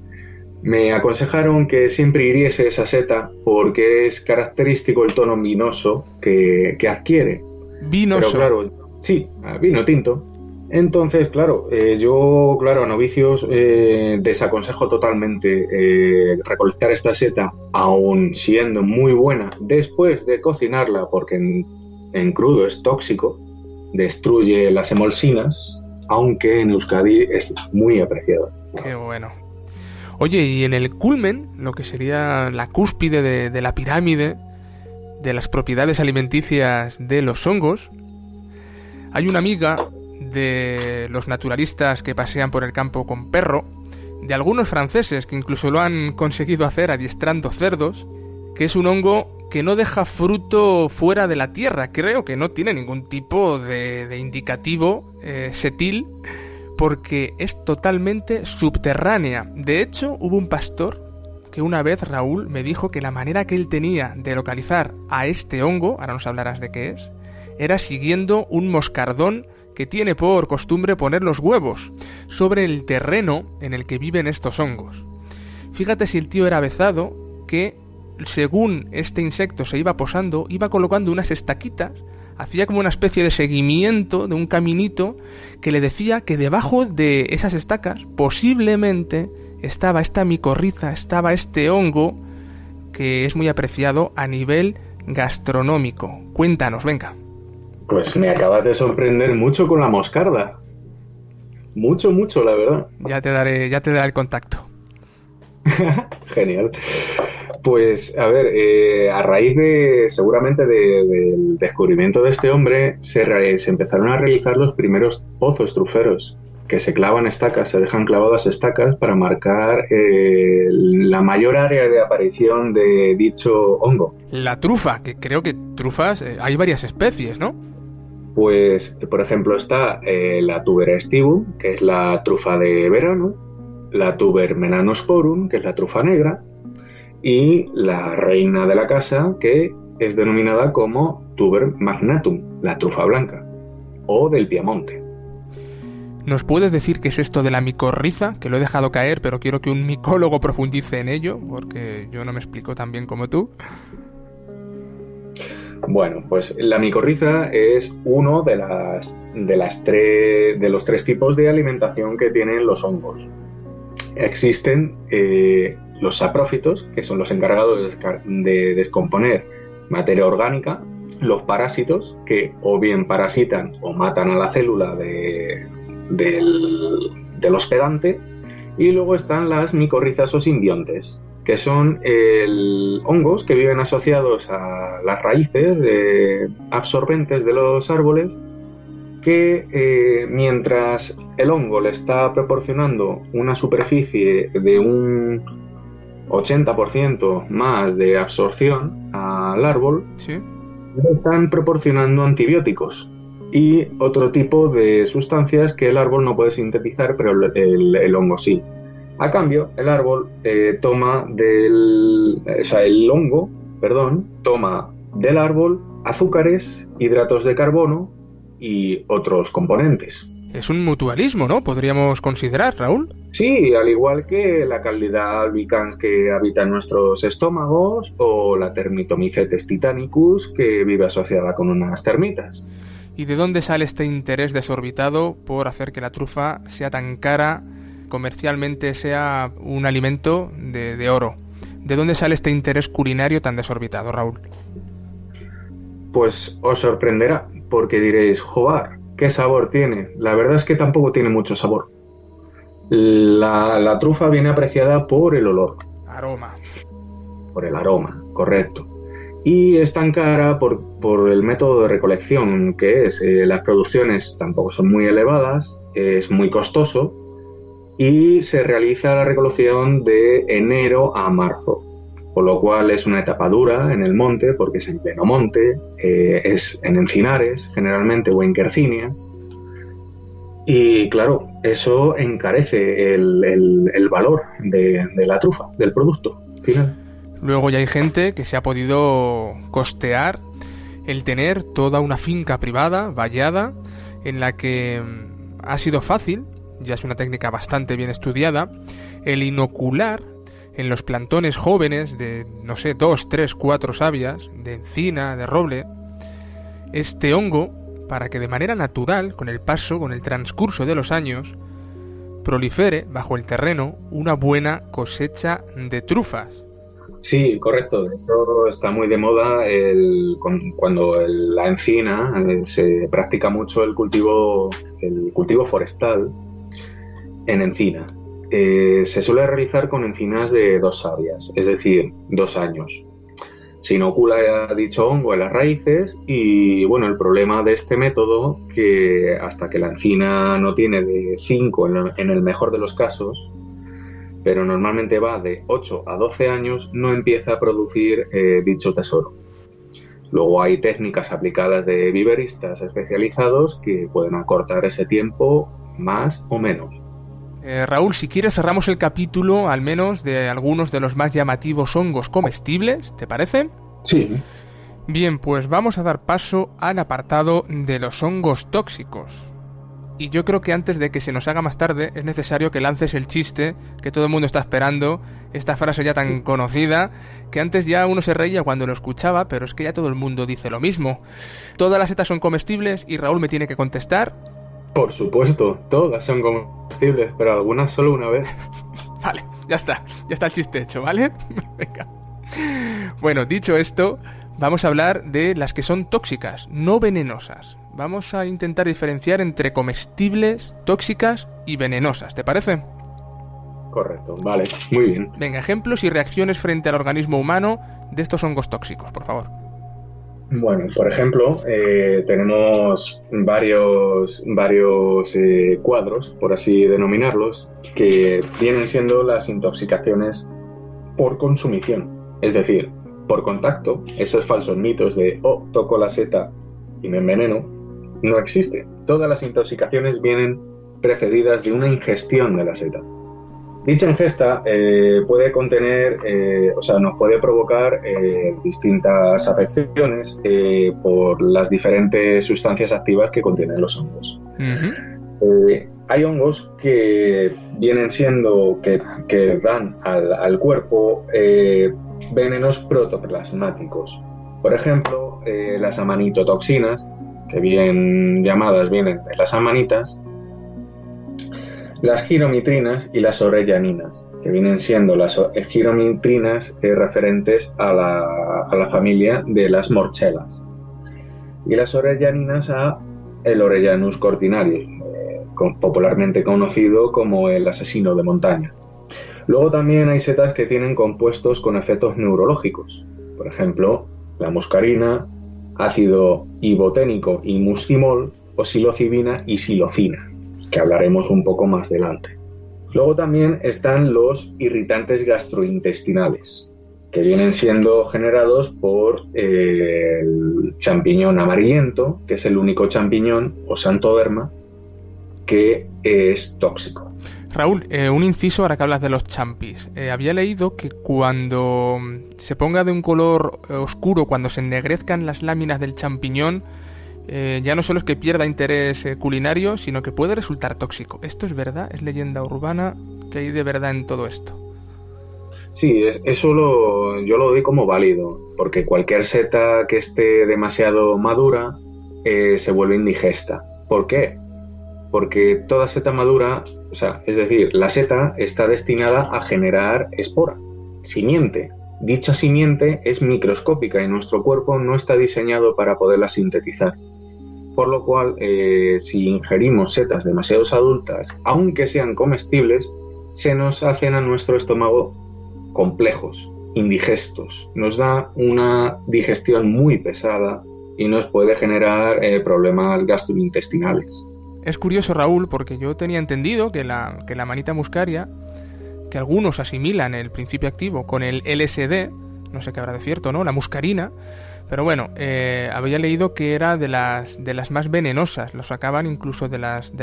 me aconsejaron que siempre hiriese esa seta porque es característico el tono vinoso que adquiere. Vinoso. Pero claro, sí, vino tinto. Entonces, claro, yo, a novicios desaconsejo totalmente recolectar esta seta, aun siendo muy buena, después de cocinarla, porque en crudo es tóxico, destruye las emulsinas, aunque en Euskadi es muy apreciada. Qué bueno. Oye, y en el culmen, lo que sería la cúspide de la pirámide de las propiedades alimenticias de los hongos, hay una amiga de los naturalistas que pasean por el campo con perro, de algunos franceses que incluso lo han conseguido hacer adiestrando cerdos, que es un hongo que no deja fruto fuera de la tierra. Creo que no tiene ningún tipo de indicativo setil, porque es totalmente subterránea. De hecho, hubo un pastor que una vez, Raúl, me dijo que la manera que él tenía de localizar a este hongo, ahora nos hablarás de qué es, era siguiendo un moscardón que tiene por costumbre poner los huevos sobre el terreno en el que viven estos hongos. Fíjate si el tío era avezado, que según este insecto se iba posando, iba colocando unas estaquitas, hacía como una especie de seguimiento de un caminito que le decía que debajo de esas estacas posiblemente estaba esta micorriza, estaba este hongo que es muy apreciado a nivel gastronómico. Cuéntanos, venga. Pues me acabas de sorprender mucho con la moscarda. Mucho, la verdad. Ya te daré el contacto. Genial. Pues, a ver, a raíz seguramente del descubrimiento de este hombre, se empezaron a realizar los primeros pozos truferos, que se clavan estacas, se dejan clavadas estacas para marcar la mayor área de aparición de dicho hongo. La trufa, que creo que trufas hay varias especies, ¿no? Pues, por ejemplo, está la Tubera estivum, que es la trufa de verano. la Tuber melanosporum, que es la trufa negra, y la reina de la casa, que es denominada como Tuber magnatum, la trufa blanca, o del Piamonte. ¿Nos puedes decir qué es esto de la micorriza? Que lo he dejado caer, pero quiero que un micólogo profundice en ello, porque yo no me explico tan bien como tú. Bueno, pues la micorriza es uno de los tres tipos de alimentación que tienen los hongos. Existen los saprófitos, que son los encargados de descomponer materia orgánica, los parásitos, que o bien parasitan o matan a la célula del hospedante, y luego están las micorrizas o simbiontes, que son hongos que viven asociados a las raíces absorbentes de los árboles, que mientras el hongo le está proporcionando una superficie de un 80% más de absorción al árbol, ¿sí?, le están proporcionando antibióticos y otro tipo de sustancias que el árbol no puede sintetizar, pero el hongo sí. A cambio, el árbol toma del árbol azúcares, hidratos de carbono y otros componentes. Es un mutualismo, ¿no? Podríamos considerar, Raúl. Sí, al igual que la Candida albicans que habita en nuestros estómagos o la Termitomycetes titanicus que vive asociada con unas termitas. ¿Y de dónde sale este interés desorbitado por hacer que la trufa sea tan cara, comercialmente sea un alimento de oro? ¿De dónde sale este interés culinario tan desorbitado, Raúl? Pues os sorprenderá, porque diréis, joder, ¿qué sabor tiene? La verdad es que tampoco tiene mucho sabor. La trufa viene apreciada por el olor. Aroma. Por el aroma, correcto. Y es tan cara por el método de recolección que es. Las producciones tampoco son muy elevadas, es muy costoso y se realiza la recolección de enero a marzo, por lo cual es una etapa dura en el monte porque es en pleno monte, es en encinares generalmente o en quercinias. Y claro, eso encarece el valor de la trufa, del producto final. Luego ya hay gente que se ha podido costear el tener toda una finca privada, vallada, en la que ha sido fácil, ya es una técnica bastante bien estudiada, el inocular en los plantones jóvenes de, 2, 3, 4 sabias, de encina, de roble, este hongo, para que de manera natural, con el transcurso de los años, prolifere bajo el terreno una buena cosecha de trufas. Sí, correcto. De hecho, está muy de moda cuando la encina se practica mucho el cultivo forestal en encina. Se suele realizar con encinas de 2 sabias, es decir, 2 años. Se inocula dicho hongo en las raíces y, bueno, el problema de este método, que hasta que la encina no tiene de 5 en el mejor de los casos, pero normalmente va de 8 a 12 años, no empieza a producir dicho tesoro. Luego hay técnicas aplicadas de viveristas especializados que pueden acortar ese tiempo más o menos. Raúl, si quieres cerramos el capítulo al menos de algunos de los más llamativos hongos comestibles, ¿te parece? Sí. Bien, pues vamos a dar paso al apartado de los hongos tóxicos. Y yo creo que antes de que se nos haga más tarde es necesario que lances el chiste que todo el mundo está esperando, esta frase ya tan conocida, que antes ya uno se reía cuando lo escuchaba, pero es que ya todo el mundo dice lo mismo. Todas las setas son comestibles y Raúl me tiene que contestar. Por supuesto, todas son comestibles, pero algunas solo una vez. Vale, ya está el chiste hecho, ¿vale? Venga. Bueno, dicho esto, vamos a hablar de las que son tóxicas, no venenosas. Vamos a intentar diferenciar entre comestibles, tóxicas y venenosas, ¿te parece? Correcto, vale, muy bien. Venga, ejemplos y reacciones frente al organismo humano de estos hongos tóxicos, por favor. Bueno, por ejemplo, tenemos varios cuadros, por así denominarlos, que vienen siendo las intoxicaciones por consumición. Es decir, por contacto, esos falsos mitos de, toco la seta y me enveneno, no existe. Todas las intoxicaciones vienen precedidas de una ingestión de la seta. Dicha ingesta puede contener, nos puede provocar distintas afecciones por las diferentes sustancias activas que contienen los hongos. Hay hongos que vienen siendo, que dan al cuerpo venenos protoplasmáticos. Por ejemplo, las amanitotoxinas, que bien llamadas vienen de las amanitas, las giromitrinas y las orellaninas, que vienen siendo las giromitrinas referentes a la familia de las morchelas, y las orellaninas a el Orellanus cortinarius, popularmente conocido como el asesino de montaña. Luego también hay setas que tienen compuestos con efectos neurológicos, por ejemplo, la muscarina, ácido iboténico y muscimol, o psilocibina y psilocina, que hablaremos un poco más adelante. Luego también están los irritantes gastrointestinales, que vienen siendo generados por el champiñón amarillento, que es el único champiñón o xanthoderma que es tóxico. Raúl, un inciso ahora que hablas de los champis. Había leído que cuando se ponga de un color oscuro, cuando se ennegrezcan las láminas del champiñón, ya no solo es que pierda interés culinario, sino que puede resultar tóxico. ¿Esto es verdad? ¿Es leyenda urbana? ¿Qué hay de verdad en todo esto? Sí, eso yo lo doy como válido, porque cualquier seta que esté demasiado madura se vuelve indigesta. ¿Por qué? Porque toda seta madura, es decir, la seta está destinada a generar espora, simiente. Dicha simiente es microscópica y nuestro cuerpo no está diseñado para poderla sintetizar. Por lo cual, si ingerimos setas demasiado adultas, aunque sean comestibles, se nos hacen a nuestro estómago complejos, indigestos. Nos da una digestión muy pesada y nos puede generar problemas gastrointestinales. Es curioso, Raúl, porque yo tenía entendido que la amanita muscaria, que algunos asimilan el principio activo con el LSD, no sé qué habrá de cierto, ¿no? La muscarina, pero bueno, había leído que era de las más venenosas, lo sacaban incluso de las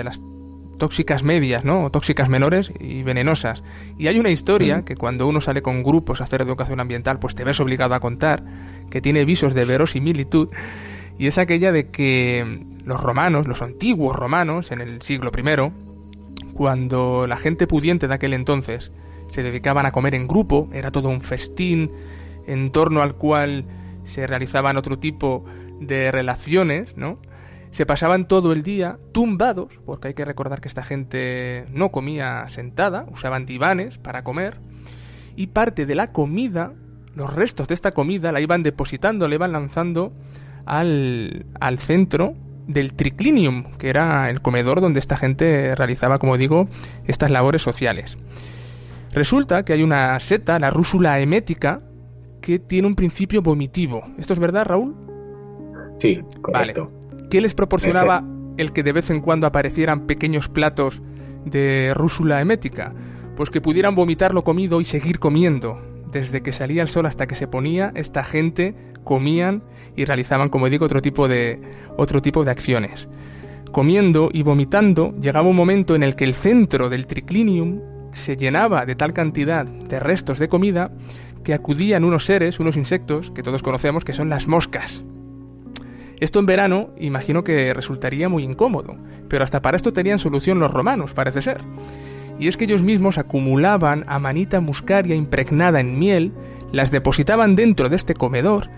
tóxicas medias, ¿no? O tóxicas menores y venenosas. Y hay una historia que cuando uno sale con grupos a hacer educación ambiental, pues te ves obligado a contar, que tiene visos de verosimilitud, y es aquella de que los romanos, los antiguos romanos, en el siglo I, cuando la gente pudiente de aquel entonces se dedicaban a comer en grupo, era todo un festín en torno al cual se realizaban otro tipo de relaciones, ¿no? Se pasaban todo el día tumbados, porque hay que recordar que esta gente no comía sentada, usaban divanes para comer, y parte de la comida, los restos de esta comida, la iban depositando, la iban lanzando al centro del triclinium, que era el comedor donde esta gente realizaba, como digo, estas labores sociales. Resulta que hay una seta, la rúsula emética, que tiene un principio vomitivo. ¿Esto es verdad, Raúl? Sí, correcto. Vale. ¿Qué les proporcionaba el que de vez en cuando aparecieran pequeños platos de rúsula emética? Pues que pudieran vomitar lo comido y seguir comiendo. Desde que salía el sol hasta que se ponía, esta gente comían y realizaban, como digo, otro tipo de acciones. Comiendo y vomitando, llegaba un momento en el que el centro del triclinium se llenaba de tal cantidad de restos de comida que acudían unos seres, unos insectos, que todos conocemos, que son las moscas. Esto en verano imagino que resultaría muy incómodo, pero hasta para esto tenían solución los romanos, parece ser. Y es que ellos mismos acumulaban amanita muscaria impregnada en miel, las depositaban dentro de este comedor,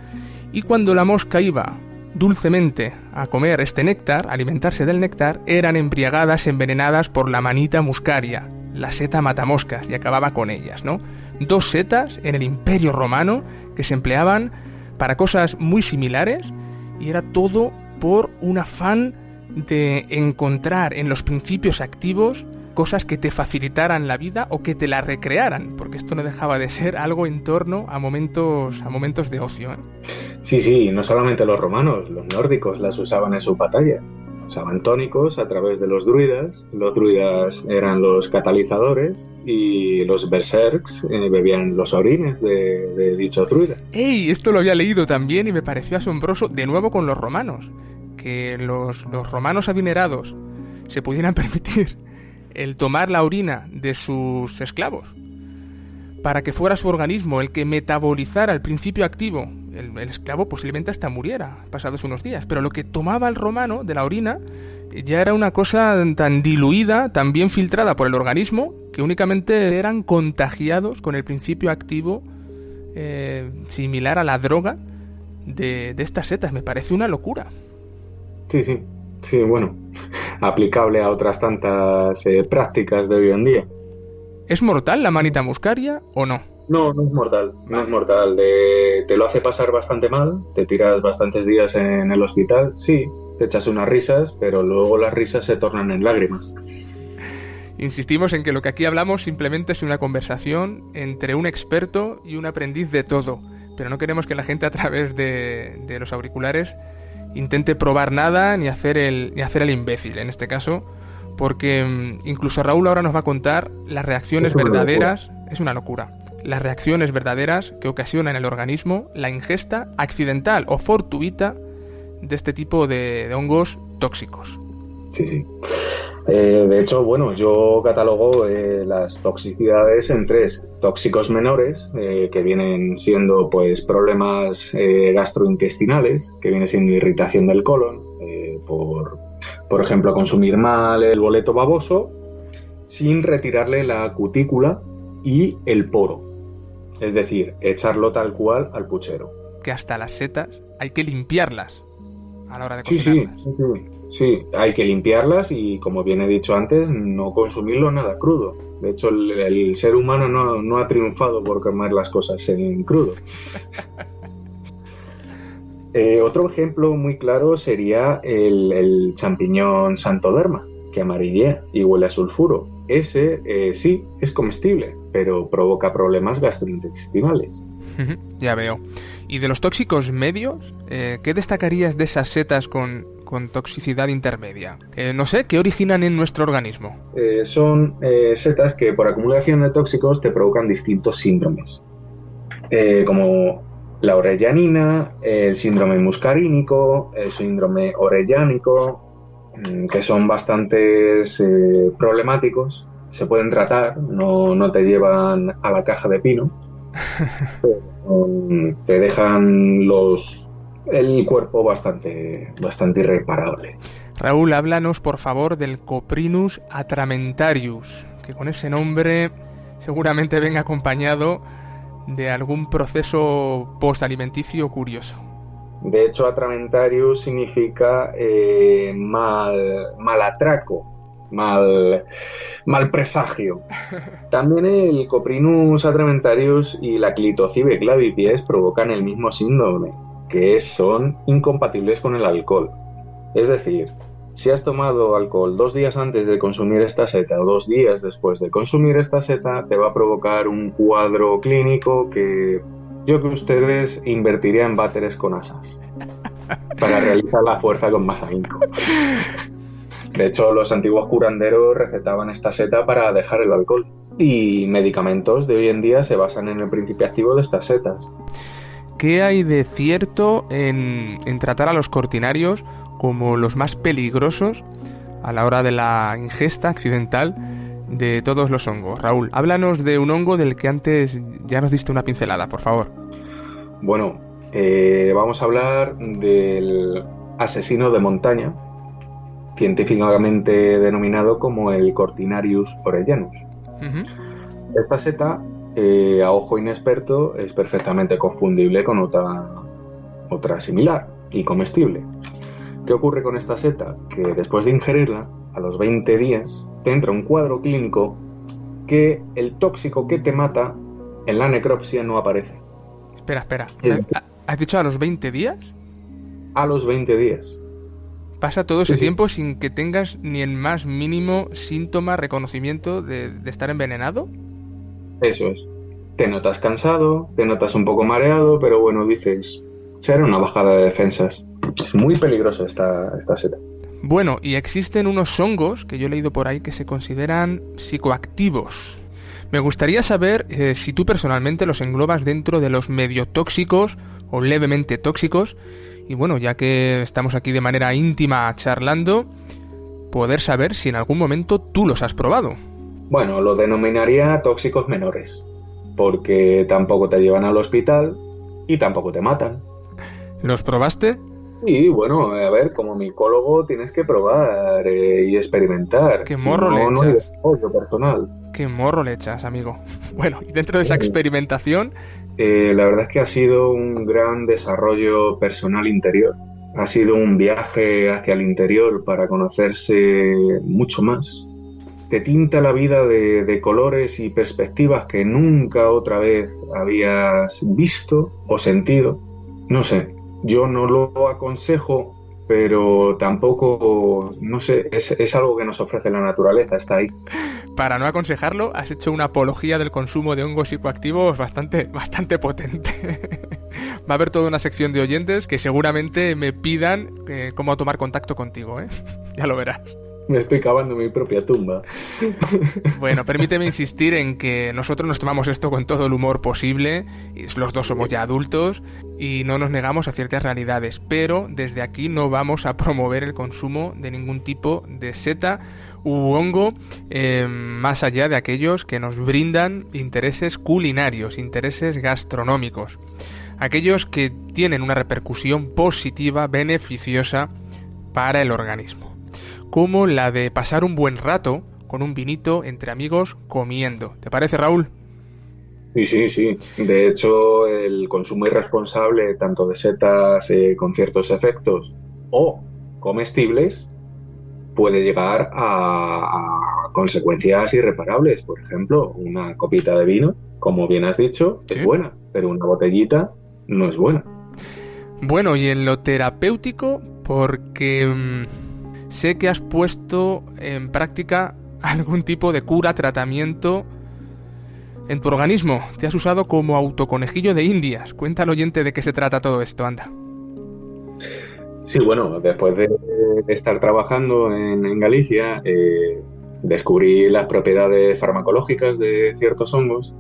y cuando la mosca iba dulcemente a comer este néctar, a alimentarse del néctar, eran embriagadas, envenenadas por la amanita muscaria, la seta matamoscas, y acababa con ellas, ¿no? 2 setas en el Imperio Romano que se empleaban para cosas muy similares, y era todo por un afán de encontrar en los principios activos cosas que te facilitaran la vida o que te la recrearan, porque esto no dejaba de ser algo en torno a momentos de ocio, ¿eh? Sí, no solamente los romanos, los nórdicos las usaban en sus batallas. Usaban tónicos a través de los druidas eran los catalizadores y los berserks bebían los orines de dichos druidas. ¡Ey! Esto lo había leído también y me pareció asombroso, de nuevo con los romanos, que los romanos adinerados se pudieran permitir el tomar la orina de sus esclavos para que fuera su organismo el que metabolizara el principio activo. El esclavo posiblemente hasta muriera pasados unos días, pero lo que tomaba el romano de la orina ya era una cosa tan diluida, tan bien filtrada por el organismo, que únicamente eran contagiados con el principio activo similar a la droga de estas setas. Me parece una locura. Sí, bueno, aplicable a otras tantas prácticas de hoy en día. ¿Es mortal la manita muscaria o no? No es mortal, no es mortal. Te lo hace pasar bastante mal, te tiras bastantes días en el hospital, sí, te echas unas risas, pero luego las risas se tornan en lágrimas. Insistimos en que lo que aquí hablamos simplemente es una conversación entre un experto y un aprendiz de todo, pero no queremos que la gente a través de los auriculares intente probar nada ni hacer el imbécil, en este caso, porque incluso Raúl ahora nos va a contar las reacciones verdaderas. Es una locura. Las reacciones verdaderas que ocasiona en el organismo la ingesta accidental o fortuita de este tipo de hongos tóxicos. Sí. De hecho, bueno, yo catalogo las toxicidades en 3. Tóxicos menores, que vienen siendo pues problemas gastrointestinales, que viene siendo irritación del colon, por ejemplo, consumir mal el boleto baboso sin retirarle la cutícula y el poro. Es decir, echarlo tal cual al puchero. Que hasta las setas hay que limpiarlas a la hora de cocinarlas. Sí, hay que limpiarlas y, como bien he dicho antes, no consumirlo nada crudo. De hecho, el ser humano no ha triunfado por comer las cosas en crudo. Otro ejemplo muy claro sería el champiñón Santoderma, que amarillea y huele a sulfuro. Ese sí, es comestible, pero provoca problemas gastrointestinales. Ya veo. ¿Y de los tóxicos medios, qué destacarías de esas setas con toxicidad intermedia? No sé, ¿qué originan en nuestro organismo? Son setas que por acumulación de tóxicos te provocan distintos síndromes, como la orellanina, el síndrome muscarínico, el síndrome orellánico, que son bastantes problemáticos. Se pueden tratar, no te llevan a la caja de pino, te dejan el cuerpo bastante irreparable. Raúl, háblanos por favor del Coprinus atramentarius, que con ese nombre seguramente venga acompañado de algún proceso postalimenticio curioso. De hecho, atramentarius significa mal atraco, mal presagio. También el Coprinus atramentarius y la Clitocibe clavipies provocan el mismo síndrome, que son incompatibles con el alcohol. Es decir, si has tomado alcohol 2 días antes de consumir esta seta o 2 días después de consumir esta seta, te va a provocar un cuadro clínico que yo que ustedes invertiría en váteres con asas para realizar la fuerza con más ahínco. De hecho, los antiguos curanderos recetaban esta seta para dejar el alcohol. Y medicamentos de hoy en día se basan en el principio activo de estas setas. ¿Qué hay de cierto en tratar a los cortinarios como los más peligrosos a la hora de la ingesta accidental de todos los hongos? Raúl, háblanos de un hongo del que antes ya nos diste una pincelada, por favor. Bueno, vamos a hablar del asesino de montaña, científicamente denominado como el Cortinarius orellanus. Uh-huh. Esta seta, a ojo inexperto, es perfectamente confundible con otra similar y comestible. ¿Qué ocurre con esta seta? Que después de ingerirla, a los 20 días, te entra un cuadro clínico que el tóxico que te mata en la necropsia no aparece. Espera. ¿Has dicho a los 20 días? A los 20 días. ¿Pasa todo ese tiempo sin que tengas ni el más mínimo síntoma, reconocimiento de estar envenenado? Eso es. Te notas cansado, te notas un poco mareado, pero bueno, dices, será una bajada de defensas. Es muy peligroso esta seta. Bueno, y existen unos hongos que yo he leído por ahí que se consideran psicoactivos. Me gustaría saber si tú personalmente los englobas dentro de los medio tóxicos o levemente tóxicos. Y bueno, ya que estamos aquí de manera íntima charlando, poder saber si en algún momento tú los has probado. Bueno, lo denominaría tóxicos menores, porque tampoco te llevan al hospital y tampoco te matan. ¿Los probaste? Y bueno, a ver, como micólogo tienes que probar y experimentar. ¿Qué morro le no hay echas? desarrollo personal. ¿Qué morro le echas, amigo? Bueno, y dentro de esa experimentación... La verdad es que ha sido un gran desarrollo personal interior. Ha sido un viaje hacia el interior para conocerse mucho más. Te tinta la vida de colores y perspectivas que nunca otra vez habías visto o sentido. No sé, yo no lo aconsejo, pero tampoco, no sé, es algo que nos ofrece la naturaleza, está ahí. Para no aconsejarlo, has hecho una apología del consumo de hongos psicoactivos bastante potente. Va a haber toda una sección de oyentes que seguramente me pidan cómo tomar contacto contigo, ¿eh? Ya lo verás. Me estoy cavando mi propia tumba. Bueno, permíteme insistir en que nosotros nos tomamos esto con todo el humor posible. Los dos somos ya adultos y no nos negamos a ciertas realidades, pero desde aquí no vamos a promover el consumo de ningún tipo de seta u hongo, más allá de aquellos que nos brindan intereses culinarios, intereses gastronómicos, aquellos que tienen una repercusión positiva, beneficiosa para el organismo, como la de pasar un buen rato con un vinito entre amigos comiendo. ¿Te parece, Raúl? Sí. De hecho, el consumo irresponsable tanto de setas con ciertos efectos o comestibles puede llegar a consecuencias irreparables. Por ejemplo, una copita de vino, como bien has dicho, ¿Sí? Es buena, pero una botellita no es buena. Bueno, y en lo terapéutico, porque sé que has puesto en práctica algún tipo de cura, tratamiento en tu organismo. Te has usado como autoconejillo de Indias. Cuenta al oyente de qué se trata todo esto, anda. Sí, bueno, después de estar trabajando en Galicia, descubrí las propiedades farmacológicas de ciertos hongos,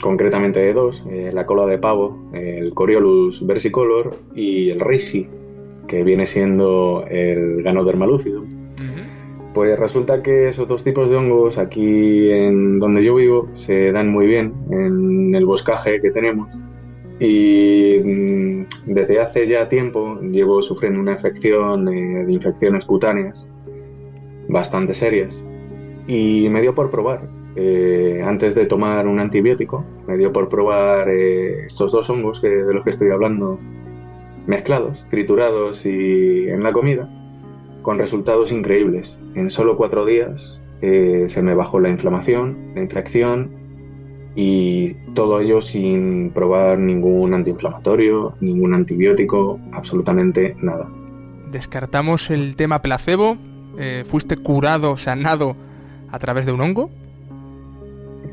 concretamente de dos, la cola de pavo, el Coriolus versicolor y el reishi, que viene siendo el Ganoderma lucidum. Pues resulta que esos dos tipos de hongos aquí en donde yo vivo se dan muy bien en el boscaje que tenemos. Y desde hace ya tiempo llevo sufriendo una infección de infecciones cutáneas bastante serias y me dio por probar, antes de tomar un antibiótico, me dio por probar estos dos hongos de los que estoy hablando, mezclados, triturados y en la comida, con resultados increíbles. En solo 4 días se me bajó la inflamación, la infección, y todo ello sin probar ningún antiinflamatorio, ningún antibiótico, absolutamente nada. Descartamos el tema placebo. ¿Fuiste curado, sanado a través de un hongo?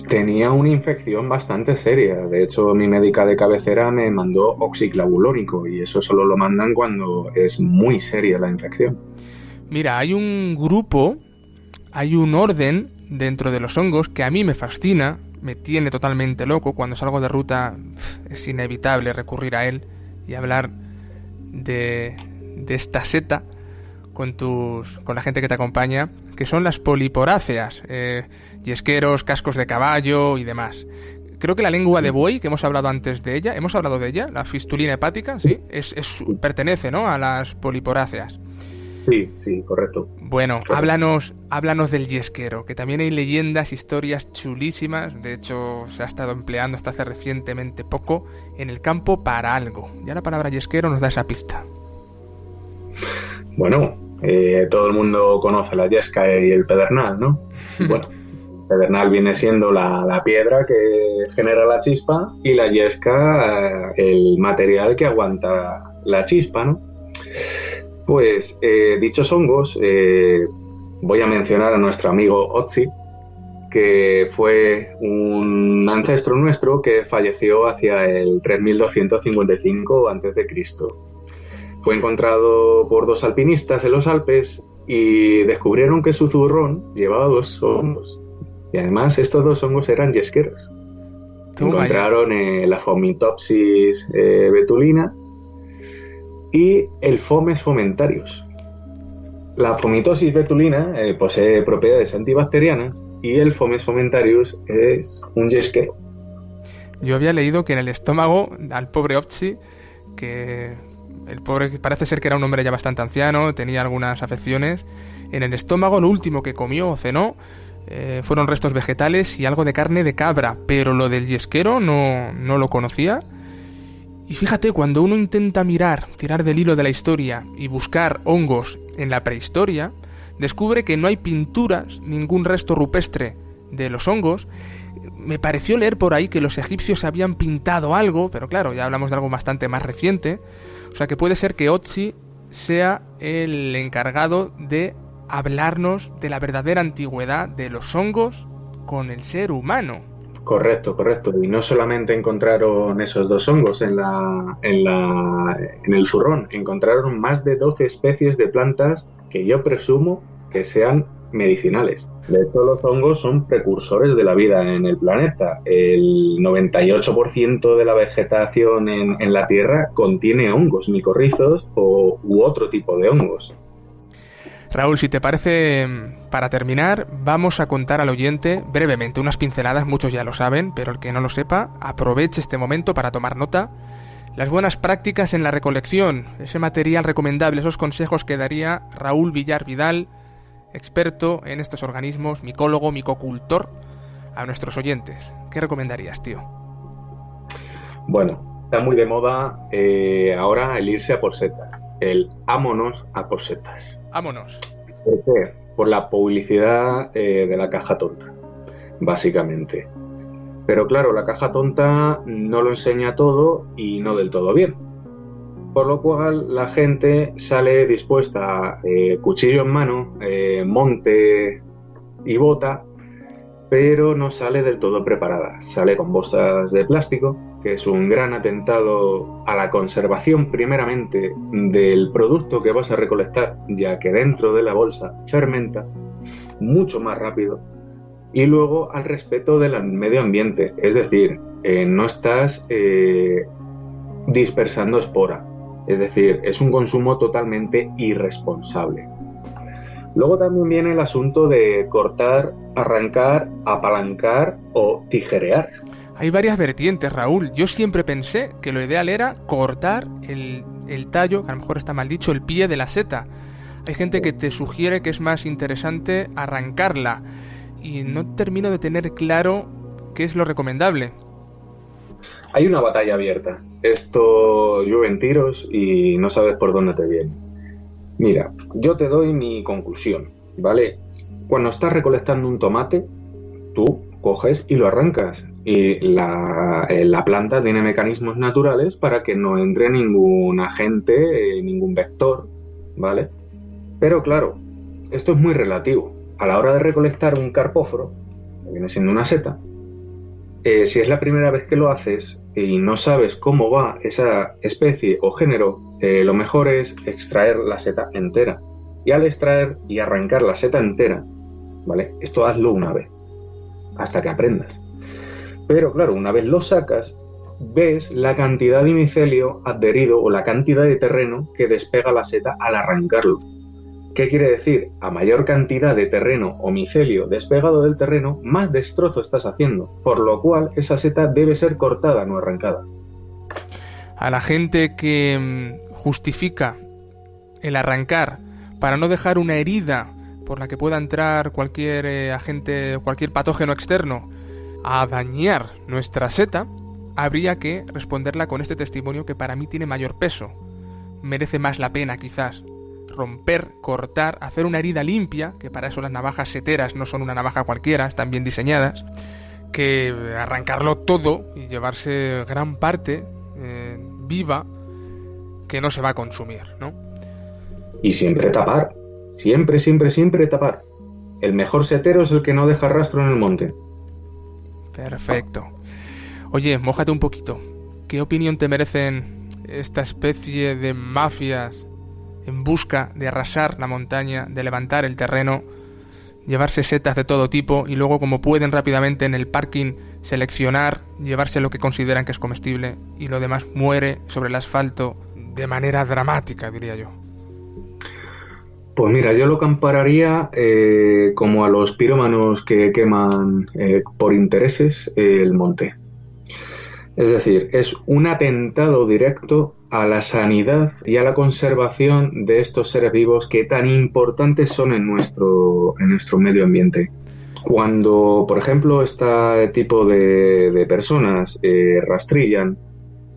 Tenía una infección bastante seria. De hecho, mi médica de cabecera me mandó oxiclavulónico y eso solo lo mandan cuando es muy seria la infección. Mira, hay un grupo, hay un orden dentro de los hongos que a mí me fascina, me tiene totalmente loco. Cuando salgo de ruta es inevitable recurrir a él y hablar de esta seta con la gente que te acompaña, que son las poliporáceas, yesqueros, cascos de caballo y demás. Creo que la lengua de buey, que hemos hablado antes de ella, hemos hablado de ella, la fistulina hepática, sí, pertenece, ¿no?, a las poliporáceas. Sí, correcto. Bueno, háblanos del yesquero, que también hay leyendas, historias chulísimas. De hecho, se ha estado empleando hasta hace recientemente poco en el campo para algo. Ya la palabra yesquero nos da esa pista. Bueno, todo el mundo conoce la yesca y el pedernal, ¿no? Bueno, el pedernal viene siendo la piedra que genera la chispa y la yesca el material que aguanta la chispa, ¿no? Pues dichos hongos, voy a mencionar a nuestro amigo Otzi, que fue un ancestro nuestro que falleció hacia el 3255 a.C. Fue encontrado por 2 alpinistas en los Alpes y descubrieron que su zurrón llevaba 2 hongos. Y además estos 2 hongos eran yesqueros. Encontraron la Fomitopsis betulina y el Fomes fomentarius. La fomitosis betulina posee propiedades antibacterianas y el Fomes fomentarius es un yesquero. Yo había leído que en el estómago al pobre Otzi, que el pobre parece ser que era un hombre ya bastante anciano, tenía algunas afecciones, en el estómago lo último que comió o cenó fueron restos vegetales y algo de carne de cabra, pero lo del yesquero no lo conocía. Y fíjate, cuando uno intenta tirar del hilo de la historia y buscar hongos en la prehistoria, descubre que no hay pinturas, ningún resto rupestre de los hongos. Me pareció leer por ahí que los egipcios habían pintado algo, pero claro, ya hablamos de algo bastante más reciente. O sea que puede ser que Otzi sea el encargado de hablarnos de la verdadera antigüedad de los hongos con el ser humano. Correcto. Y no solamente encontraron esos 2 hongos en el zurrón, encontraron más de 12 especies de plantas que yo presumo que sean medicinales. De hecho, los hongos son precursores de la vida en el planeta. El 98% de la vegetación en la Tierra contiene hongos, micorrizos u otro tipo de hongos. Raúl, si te parece, para terminar, vamos a contar al oyente brevemente unas pinceladas, muchos ya lo saben, pero el que no lo sepa, aproveche este momento para tomar nota. Las buenas prácticas en la recolección, ese material recomendable, esos consejos que daría Raúl Villar Vidal, experto en estos organismos, micólogo, micocultor, a nuestros oyentes. ¿Qué recomendarías, tío? Bueno, está muy de moda ahora el irse a por setas, el ámonos a por setas. ¡Vámonos! ¿Por qué? Por la publicidad de la caja tonta, básicamente. Pero claro, la caja tonta no lo enseña todo y no del todo bien. Por lo cual la gente sale dispuesta, cuchillo en mano, monte y bota, pero no sale del todo preparada. Sale con bolsas de plástico, que es un gran atentado a la conservación primeramente del producto que vas a recolectar, ya que dentro de la bolsa fermenta mucho más rápido, y luego al respeto del medio ambiente, es decir, no estás dispersando espora, es decir, es un consumo totalmente irresponsable. Luego también viene el asunto de cortar, arrancar, apalancar o tijerear. Hay varias vertientes, Raúl. Yo siempre pensé que lo ideal era cortar el tallo, que a lo mejor está mal dicho, el pie de la seta. Hay gente que te sugiere que es más interesante arrancarla y no termino de tener claro qué es lo recomendable. Hay una batalla abierta. Esto llueve en tiros y no sabes por dónde te viene. Mira, yo te doy mi conclusión, ¿vale? Cuando estás recolectando un tomate, tú coges y lo arrancas. Y la planta tiene mecanismos naturales para que no entre ningún agente, ningún vector, ¿vale? Pero claro, esto es muy relativo. A la hora de recolectar un carpóforo, que viene siendo una seta, si es la primera vez que lo haces y no sabes cómo va esa especie o género, lo mejor es extraer la seta entera. Y al extraer y arrancar la seta entera, ¿vale? Esto hazlo una vez, hasta que aprendas. Pero claro, una vez lo sacas, ves la cantidad de micelio adherido o la cantidad de terreno que despega la seta al arrancarlo. ¿Qué quiere decir? A mayor cantidad de terreno o micelio despegado del terreno, más destrozo estás haciendo, por lo cual esa seta debe ser cortada, no arrancada. A la gente que justifica el arrancar para no dejar una herida por la que pueda entrar cualquier agente, cualquier patógeno externo a dañar nuestra seta, habría que responderla con este testimonio que para mí tiene mayor peso. Merece más la pena, quizás, romper, cortar, hacer una herida limpia, que para eso las navajas seteras no son una navaja cualquiera, están bien diseñadas, que arrancarlo todo y llevarse gran parte viva que no se va a consumir, ¿no? Y siempre tapar, siempre tapar. El mejor setero es el que no deja rastro en el monte. Perfecto. Oye, mójate un poquito. ¿Qué opinión te merecen esta especie de mafias en busca de arrasar la montaña, de levantar el terreno, llevarse setas de todo tipo y luego, como pueden rápidamente en el parking, seleccionar, llevarse lo que consideran que es comestible y lo demás muere sobre el asfalto de manera dramática, diría yo? Pues mira, yo lo compararía como a los pirómanos que queman por intereses el monte. Es decir, es un atentado directo a la sanidad y a la conservación de estos seres vivos que tan importantes son en nuestro medio ambiente. Cuando, por ejemplo, este tipo de personas rastrillan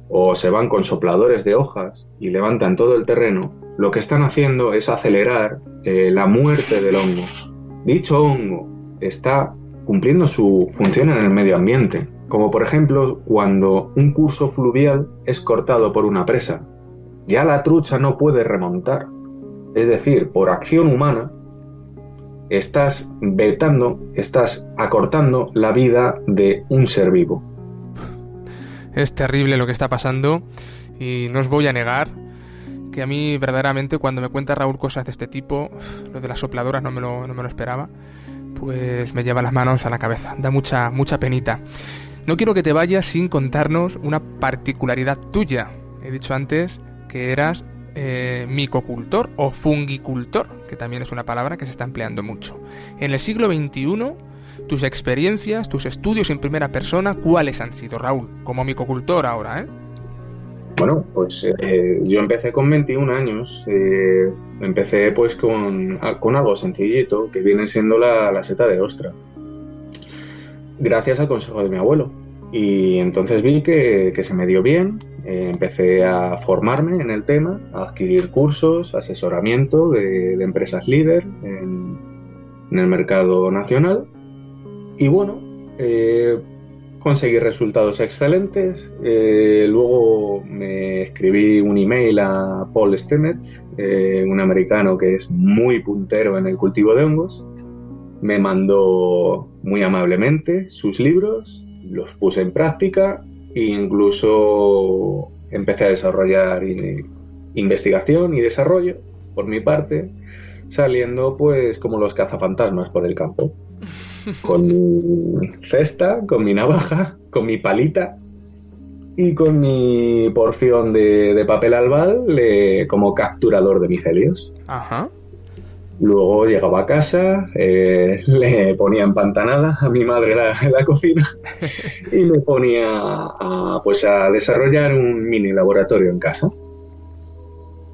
o se van con sopladores de hojas y levantan todo el terreno, lo que están haciendo es acelerar la muerte del hongo. Dicho hongo está cumpliendo su función en el medio ambiente, como por ejemplo cuando un curso fluvial es cortado por una presa. Ya la trucha no puede remontar, es decir, por acción humana estás vetando, estás acortando la vida de un ser vivo. Es terrible lo que está pasando y no os voy a negar que a mí verdaderamente cuando me cuenta Raúl cosas de este tipo, lo de las sopladoras no me lo esperaba, pues me lleva las manos a la cabeza, da mucha penita. No quiero que te vayas sin contarnos una particularidad tuya. He dicho antes que eras micocultor o fungicultor, que también es una palabra que se está empleando mucho. En el siglo XXI, tus experiencias, tus estudios en primera persona, ¿cuáles han sido, Raúl? Como micocultor ahora, ¿eh? Bueno, pues yo empecé con 21 años. Empecé pues con algo sencillito, que viene siendo la seta de ostra. Gracias al consejo de mi abuelo. Y entonces vi que se me dio bien. Empecé a formarme en el tema, a adquirir cursos, asesoramiento de empresas líder en el mercado nacional. Y bueno, conseguí resultados excelentes. Luego me escribí un email a Paul Stamets, un americano que es muy puntero en el cultivo de hongos. Me mandó muy amablemente sus libros, los puse en práctica e incluso empecé a desarrollar investigación y desarrollo por mi parte, saliendo pues como los cazafantasmas por el campo. Con mi cesta, con mi navaja, con mi palita y con mi porción de papel albal como capturador de micelios. Ajá. Luego llegaba a casa, le ponía empantanada a mi madre en la cocina y me ponía a desarrollar un mini laboratorio en casa.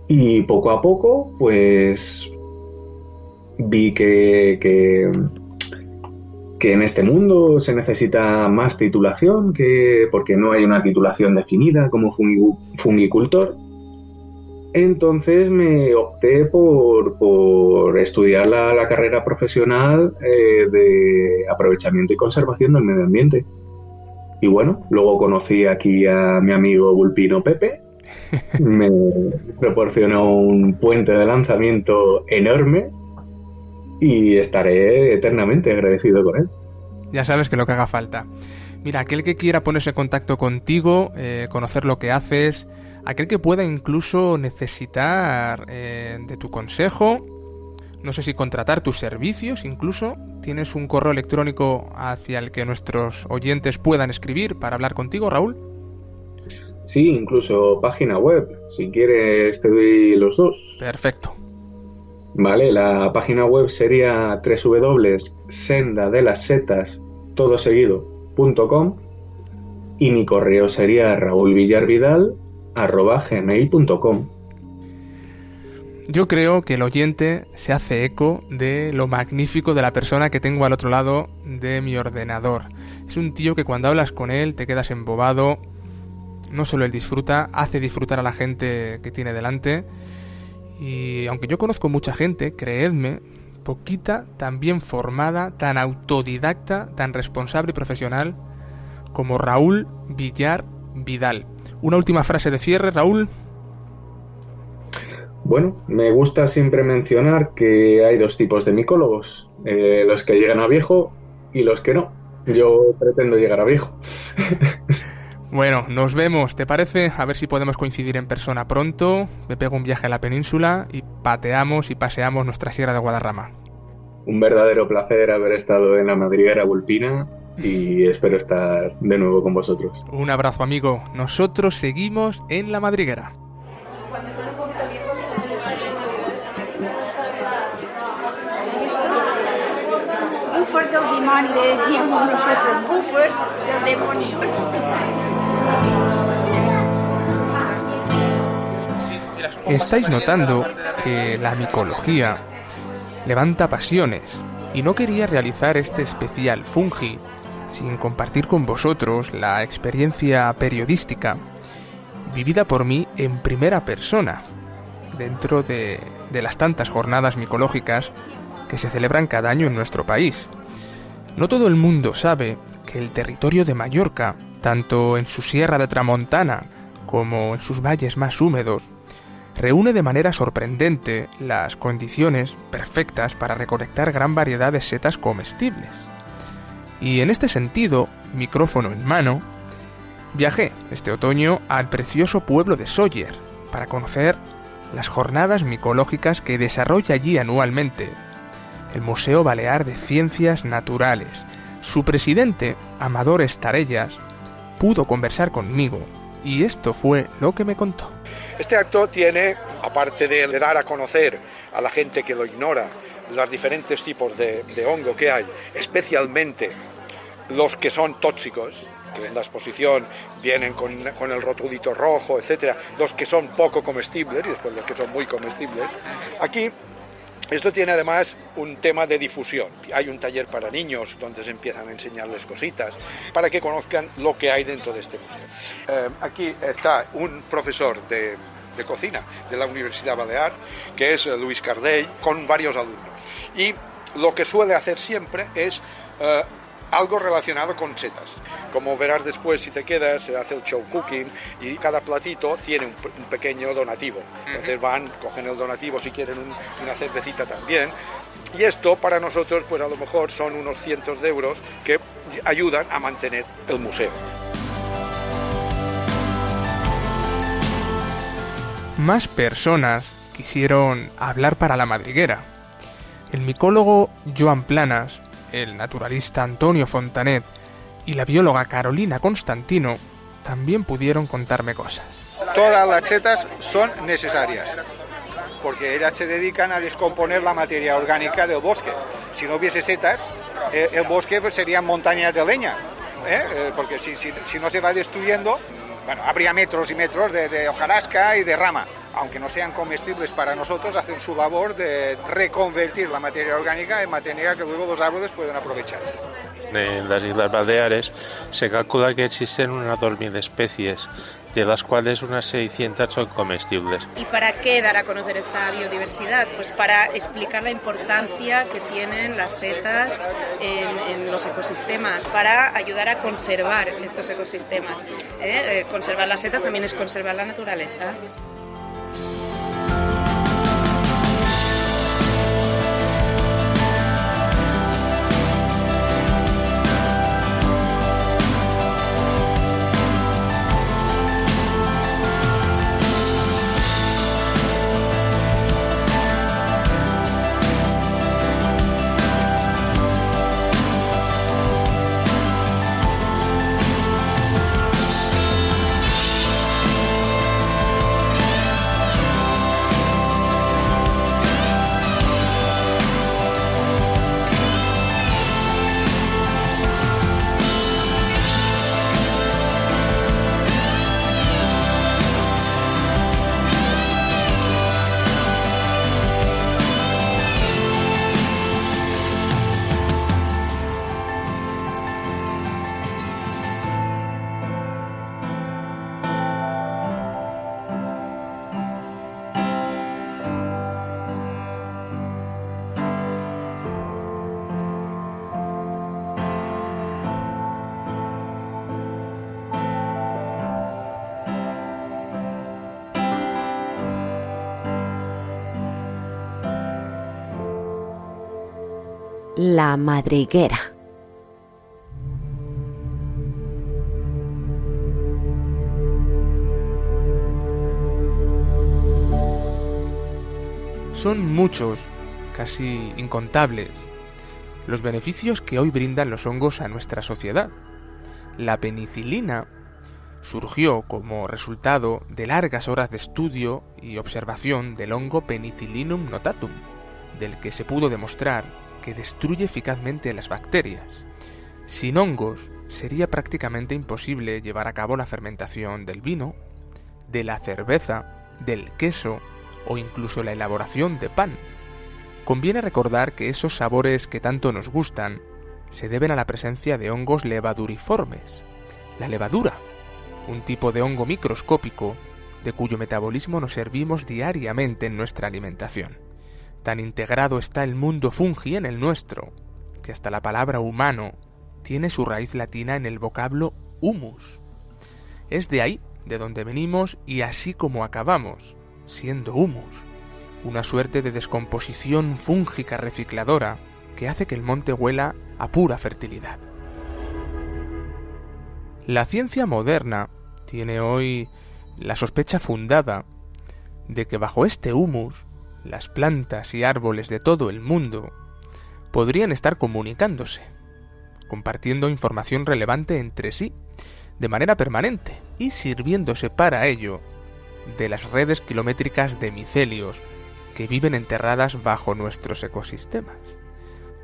Y poco a poco, pues vi que en este mundo se necesita más titulación, porque no hay una titulación definida como fungicultor. Entonces me opté por estudiar la carrera profesional de aprovechamiento y conservación del medio ambiente. Y bueno, luego conocí aquí a mi amigo Vulpino Pepe. Me proporcionó un puente de lanzamiento enorme y estaré eternamente agradecido con él. Ya sabes que lo que haga falta. Mira, aquel que quiera ponerse en contacto contigo, conocer lo que haces, aquel que pueda incluso necesitar de tu consejo, no sé si contratar tus servicios incluso, ¿tienes un correo electrónico hacia el que nuestros oyentes puedan escribir para hablar contigo, Raúl? Sí, incluso página web, si quieres te doy los dos. Perfecto. Vale, la página web sería www.sendadelasetas.com y mi correo sería raulvillarvidal@gmail.com. Yo creo que el oyente se hace eco de lo magnífico de la persona que tengo al otro lado de mi ordenador. Es un tío que cuando hablas con él te quedas embobado. No solo él disfruta, hace disfrutar a la gente que tiene delante. Y aunque yo conozco mucha gente, creedme, poquita, tan bien formada, tan autodidacta, tan responsable y profesional como Raúl Villar Vidal. Una última frase de cierre, Raúl. Bueno, me gusta siempre mencionar que hay dos tipos de micólogos, los que llegan a viejo y los que no. Yo pretendo llegar a viejo. Bueno, nos vemos, ¿te parece? A ver si podemos coincidir en persona pronto. Me pego un viaje a la península y pateamos y paseamos nuestra Sierra de Guadarrama. Un verdadero placer haber estado en la madriguera Vulpina y espero estar de nuevo con vosotros. Un abrazo, amigo. Nosotros seguimos en la madriguera. buffer del demonio, le decíamos nosotros, buffers del demonio. Estáis notando que la micología levanta pasiones y no quería realizar este especial Fungi sin compartir con vosotros la experiencia periodística vivida por mí en primera persona dentro de las tantas jornadas micológicas que se celebran cada año en nuestro país. No todo el mundo sabe que el territorio de Mallorca, tanto en su sierra de Tramontana como en sus valles más húmedos, reúne de manera sorprendente las condiciones perfectas para recolectar gran variedad de setas comestibles. Y en este sentido, micrófono en mano, viajé este otoño al precioso pueblo de Sóller para conocer las jornadas micológicas que desarrolla allí anualmente el Museo Balear de Ciencias Naturales. Su presidente, Amador Estarellas, pudo conversar conmigo y esto fue lo que me contó. Este acto tiene, aparte de dar a conocer a la gente que lo ignora, los diferentes tipos de hongo que hay, especialmente los que son tóxicos, que en la exposición vienen con el rotulito rojo, etcétera, los que son poco comestibles y después los que son muy comestibles. Aquí esto tiene además un tema de difusión. Hay un taller para niños donde se empiezan a enseñarles cositas para que conozcan lo que hay dentro de este museo. Aquí está un profesor de cocina de la Universidad Balear, que es Luis Cardell, con varios alumnos. Y lo que suele hacer siempre es algo relacionado con setas. Como verás después, si te quedas, se hace el show cooking y cada platito tiene un pequeño donativo. Entonces cogen el donativo si quieren una cervecita también. Y esto para nosotros, pues a lo mejor son unos cientos de euros que ayudan a mantener el museo. Más personas quisieron hablar para La Madriguera. El micólogo Joan Planas, el naturalista Antonio Fontanet y la bióloga Carolina Constantino también pudieron contarme cosas. Todas las setas son necesarias, porque ellas se dedican a descomponer la materia orgánica del bosque. Si no hubiese setas, el bosque pues, serían montañas de leña, porque si no se va destruyendo, bueno, habría metros y metros de hojarasca y de rama. Aunque no sean comestibles para nosotros, hacen su labor de reconvertir la materia orgánica en materia que luego los árboles pueden aprovechar. En las Islas Baleares se calcula que existen unas 2.000 especies, de las cuales unas 600 son comestibles. ¿Y para qué dar a conocer esta biodiversidad? Pues para explicar la importancia que tienen las setas en los ecosistemas, para ayudar a conservar estos ecosistemas. Conservar las setas también es conservar la naturaleza. La Madriguera. Son muchos, casi incontables, los beneficios que hoy brindan los hongos a nuestra sociedad. La penicilina surgió como resultado de largas horas de estudio y observación del hongo Penicillinum notatum, del que se pudo demostrar que destruye eficazmente las bacterias. Sin hongos sería prácticamente imposible llevar a cabo la fermentación del vino, de la cerveza, del queso o incluso la elaboración de pan. Conviene recordar que esos sabores que tanto nos gustan se deben a la presencia de hongos levaduriformes. La levadura, un tipo de hongo microscópico de cuyo metabolismo nos servimos diariamente en nuestra alimentación. Tan integrado está el mundo fungi en el nuestro, que hasta la palabra humano tiene su raíz latina en el vocablo humus. Es de ahí de donde venimos y así como acabamos, siendo humus, una suerte de descomposición fúngica recicladora que hace que el monte huela a pura fertilidad. La ciencia moderna tiene hoy la sospecha fundada de que bajo este humus, las plantas y árboles de todo el mundo podrían estar comunicándose, compartiendo información relevante entre sí, de manera permanente, y sirviéndose para ello de las redes kilométricas de micelios que viven enterradas bajo nuestros ecosistemas.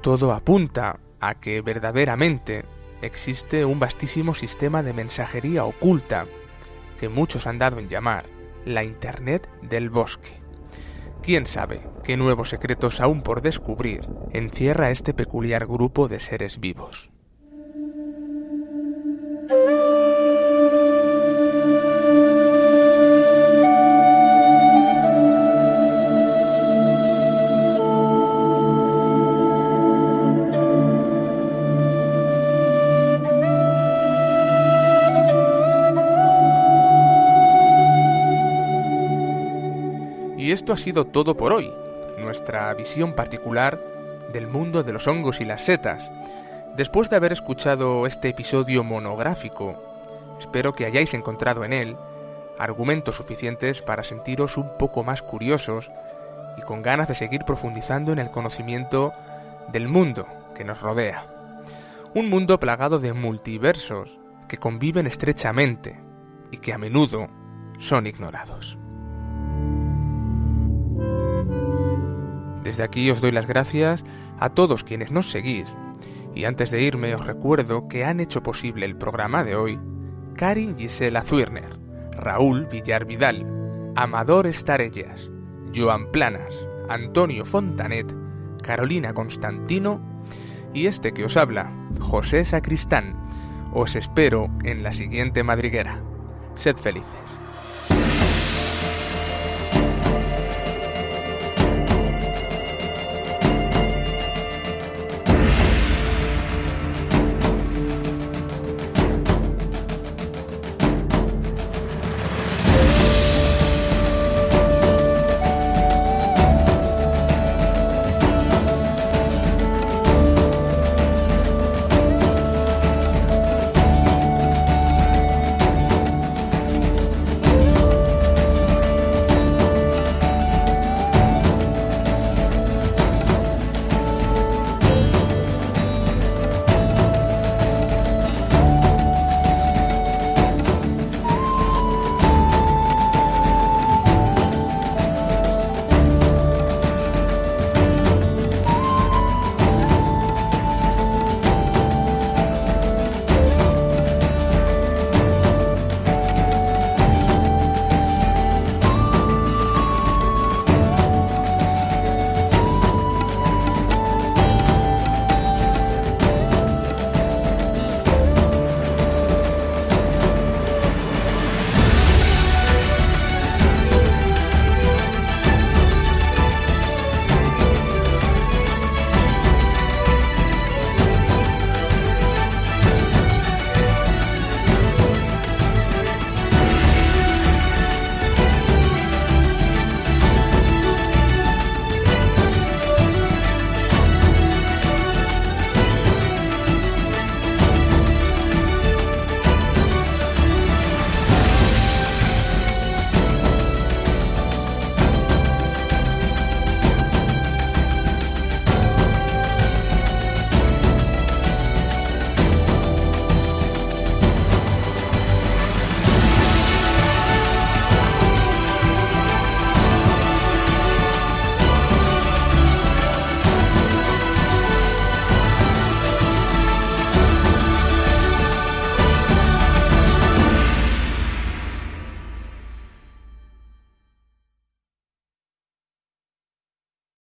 Todo apunta a que verdaderamente existe un vastísimo sistema de mensajería oculta que muchos han dado en llamar la Internet del bosque. ¿Quién sabe qué nuevos secretos aún por descubrir encierra este peculiar grupo de seres vivos? Y esto ha sido todo por hoy, nuestra visión particular del mundo de los hongos y las setas. Después de haber escuchado este episodio monográfico, espero que hayáis encontrado en él argumentos suficientes para sentiros un poco más curiosos y con ganas de seguir profundizando en el conocimiento del mundo que nos rodea. Un mundo plagado de multiversos que conviven estrechamente y que a menudo son ignorados. Desde aquí os doy las gracias a todos quienes nos seguís y antes de irme os recuerdo que han hecho posible el programa de hoy Karin Gisela Zuirner, Raúl Villar Vidal, Amador Estarellas, Joan Planas, Antonio Fontanet, Carolina Constantino y este que os habla, José Sacristán. Os espero en la siguiente madriguera. Sed felices.